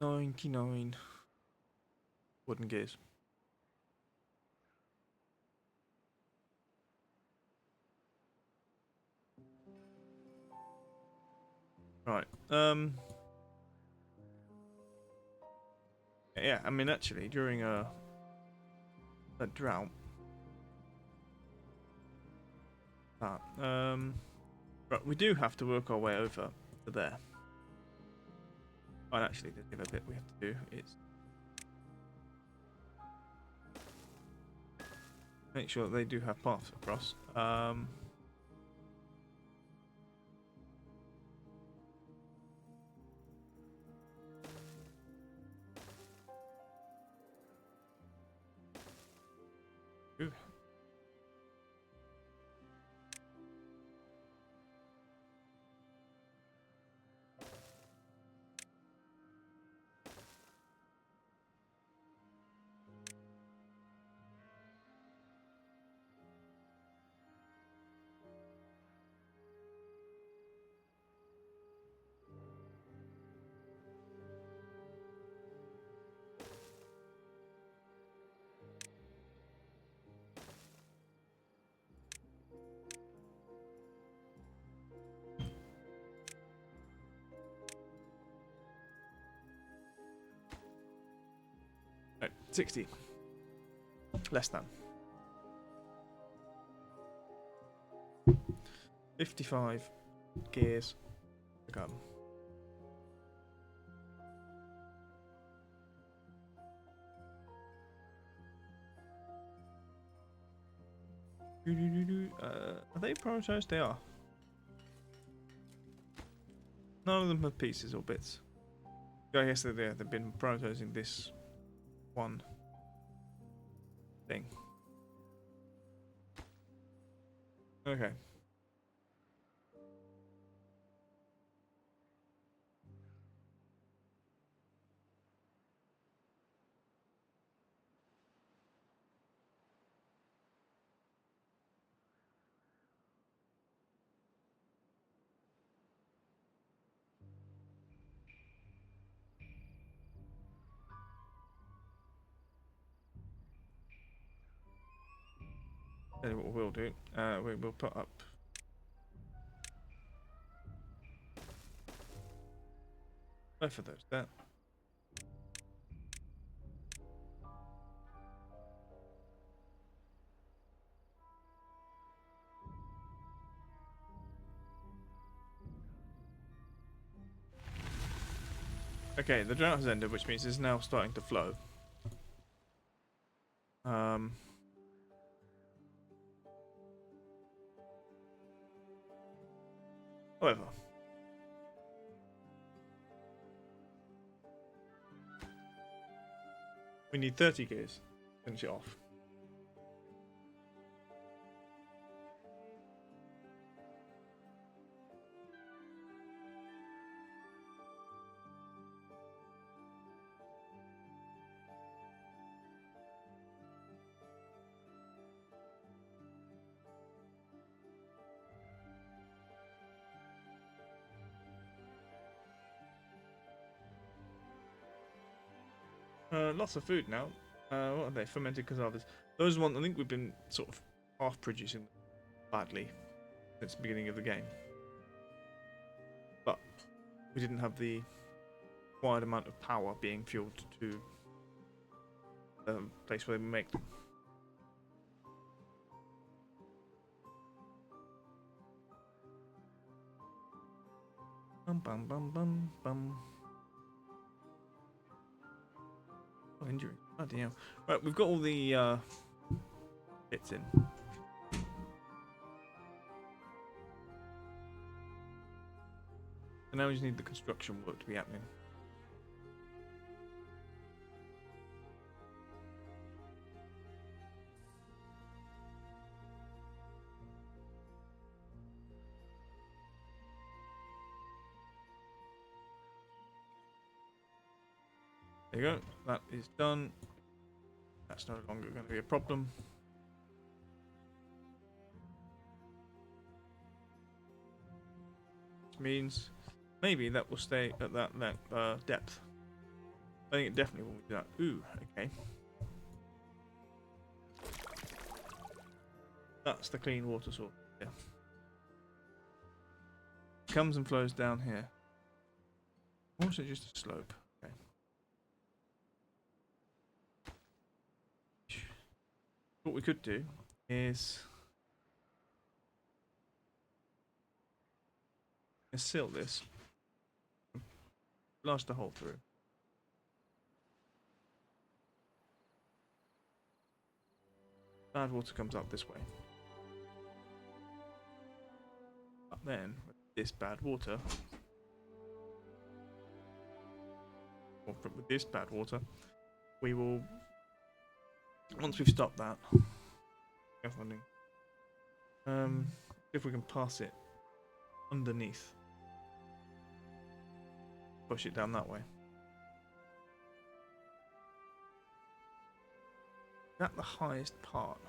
99 wooden gears. Right. Yeah, I mean, actually, during a drought. Right, we do have to work our way over to there. And actually, there's a bit we have to do. It's make sure that they do have paths across. Ooh. Right, 60. Less than. 55 gears to come. Are they prioritized? They are. None of them have pieces or bits. I guess they've been prioritizing this one thing. Okay. Tell you what we'll do. We'll put up. Both of those there. Okay, the drought has ended, which means it's now starting to flow. However, we need 30 gears to finish it off. Lots of food now. What are they? Fermented casavas. Those ones, I think we've been sort of half producing badly since the beginning of the game. But we didn't have the required amount of power being fueled to the place where they make them. Bum bum bum bum bum. Oh, injury. Bloody hell. Right, we've got all the bits in. So now we just need the construction work to be happening. There you go. That is done. That's no longer going to be a problem. Which means maybe that will stay at that depth. I think it definitely will do that. Ooh, okay. That's the clean water source. Yeah. Comes and flows down here. Or is it just a slope? Okay. What we could do is seal this, blast a hole through. Bad water comes up this way. But then, with this bad water, or with this bad water, we will, once we've stopped that, if we can pass it underneath, push it down that way. Is that the highest part?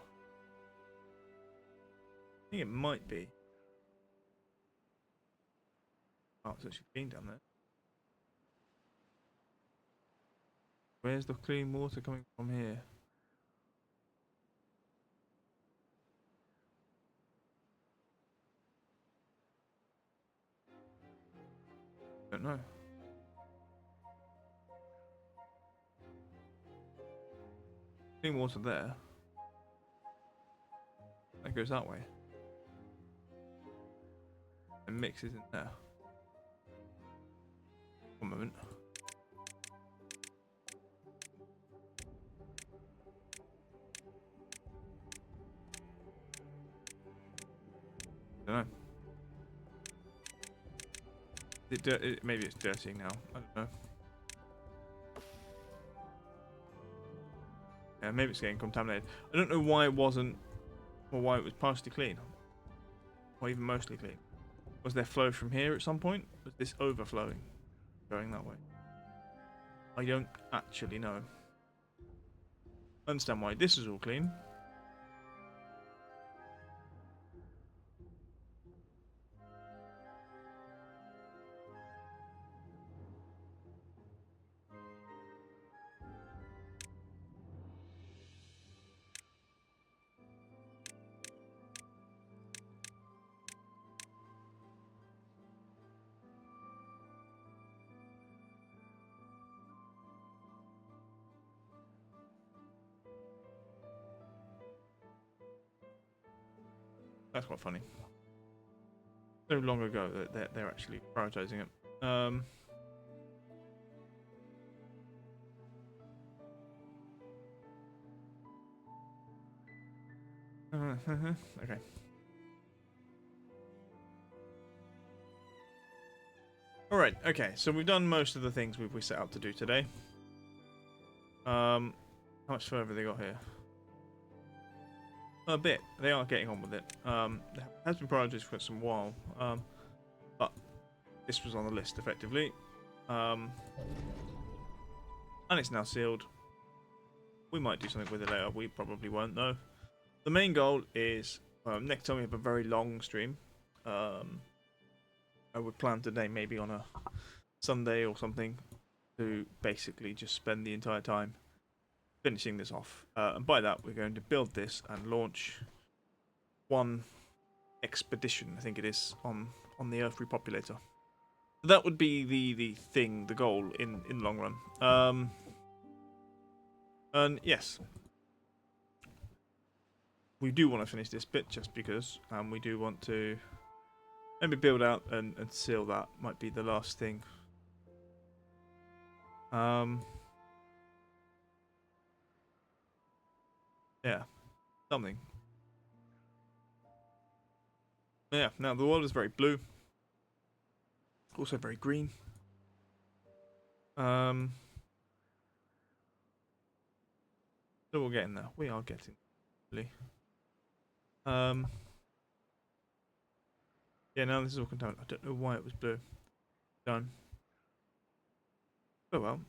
I think it might be. Oh, it's actually clean down there. Where's the clean water coming from here? Don't know. Clean water there. That goes that way. And mixes in there. One moment. Don't know. Maybe it's dirty now. I don't know. Yeah, maybe it's getting contaminated. I don't know why it wasn't, or why it was partially clean, or even mostly clean. Was there flow from here at some point? Was this overflowing, going that way? I don't actually know. I understand why this is all clean. That's quite funny. So long ago that they're actually prioritizing it. Okay. Alright, okay, so we've done most of the things we set out to do today. How much further have they got here? A bit. They are getting on with it. It has been prioritized for some while, but this was on the list effectively. And it's now sealed. We might do something with it later. We probably won't, though. The main goal is, next time we have a very long stream, I would plan today maybe on a Sunday or something to basically just spend the entire time finishing this off. And by that, we're going to build this and launch one expedition, I think it is, on the Earth Repopulator. That would be the thing, the goal in the long run. And yes, we do want to finish this bit just because, and we do want to maybe build out and seal that. Might be the last thing. Yeah, something. Yeah, now the world is very blue. Also very green. So we're getting there. We are getting there. Yeah, now this is all contaminated. I don't know why it was blue. Done. Oh well.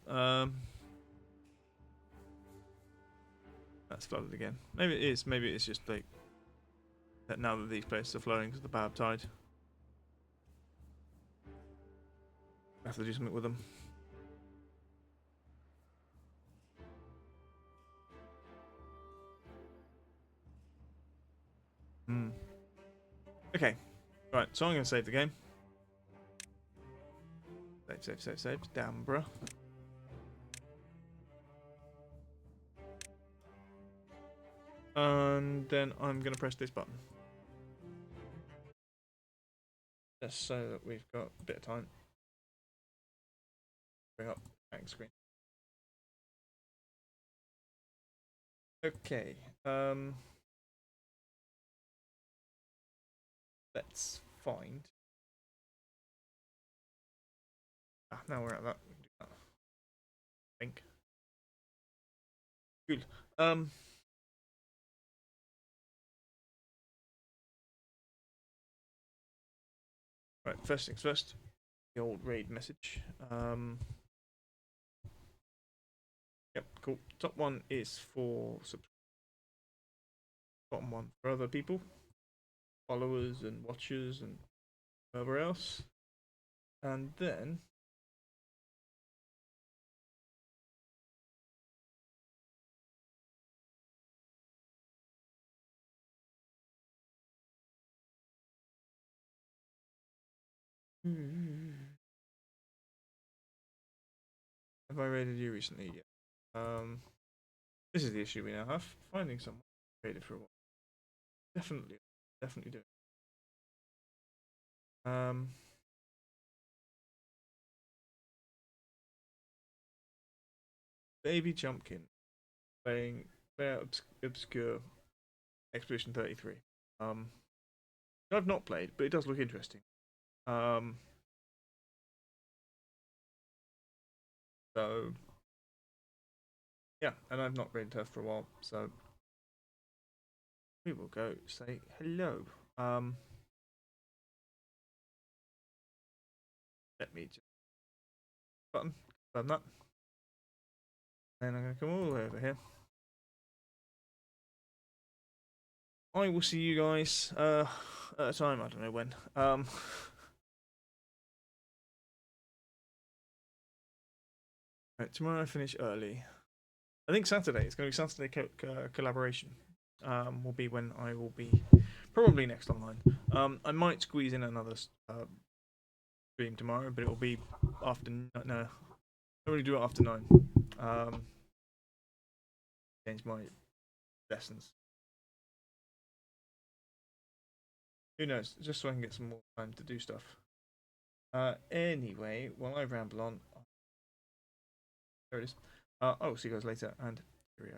That's flooded again. Maybe it is. Maybe it's just like that now that these places are flooding because of the bad tide. I have to do something with them. Okay. Right, so I'm going to save the game. Save. Damn, bruh. And then I'm going to press this button. Just so that we've got a bit of time. Bring up the back screen. Okay. Let's find. Now we're at that. We can do that. I think. Good. Right. First things first. The old raid message. Yep. Cool. Top one is for bottom one for other people, followers and watchers and whoever else, and then. Have I raided you recently? Yeah. This is the issue we now have. Finding someone raided for a while. Definitely do it. Baby Jumpkin playing Obscure Expedition 33. I've not played, but it does look interesting. So yeah, and I've not raided her for a while, so we will go say hello. Let me just button confirm that. Then I'm gonna come all the way over here. I will see you guys at a time, I don't know when. Right, tomorrow I finish early. I think Saturday. It's going to be Saturday collaboration. Will be when I will be probably next online. I might squeeze in another stream tomorrow, but it will be after. No, I really do it after 9. Change my lessons. Who knows? Just so I can get some more time to do stuff. Anyway, while I ramble on, there it is. I will see you guys later, and cheerio.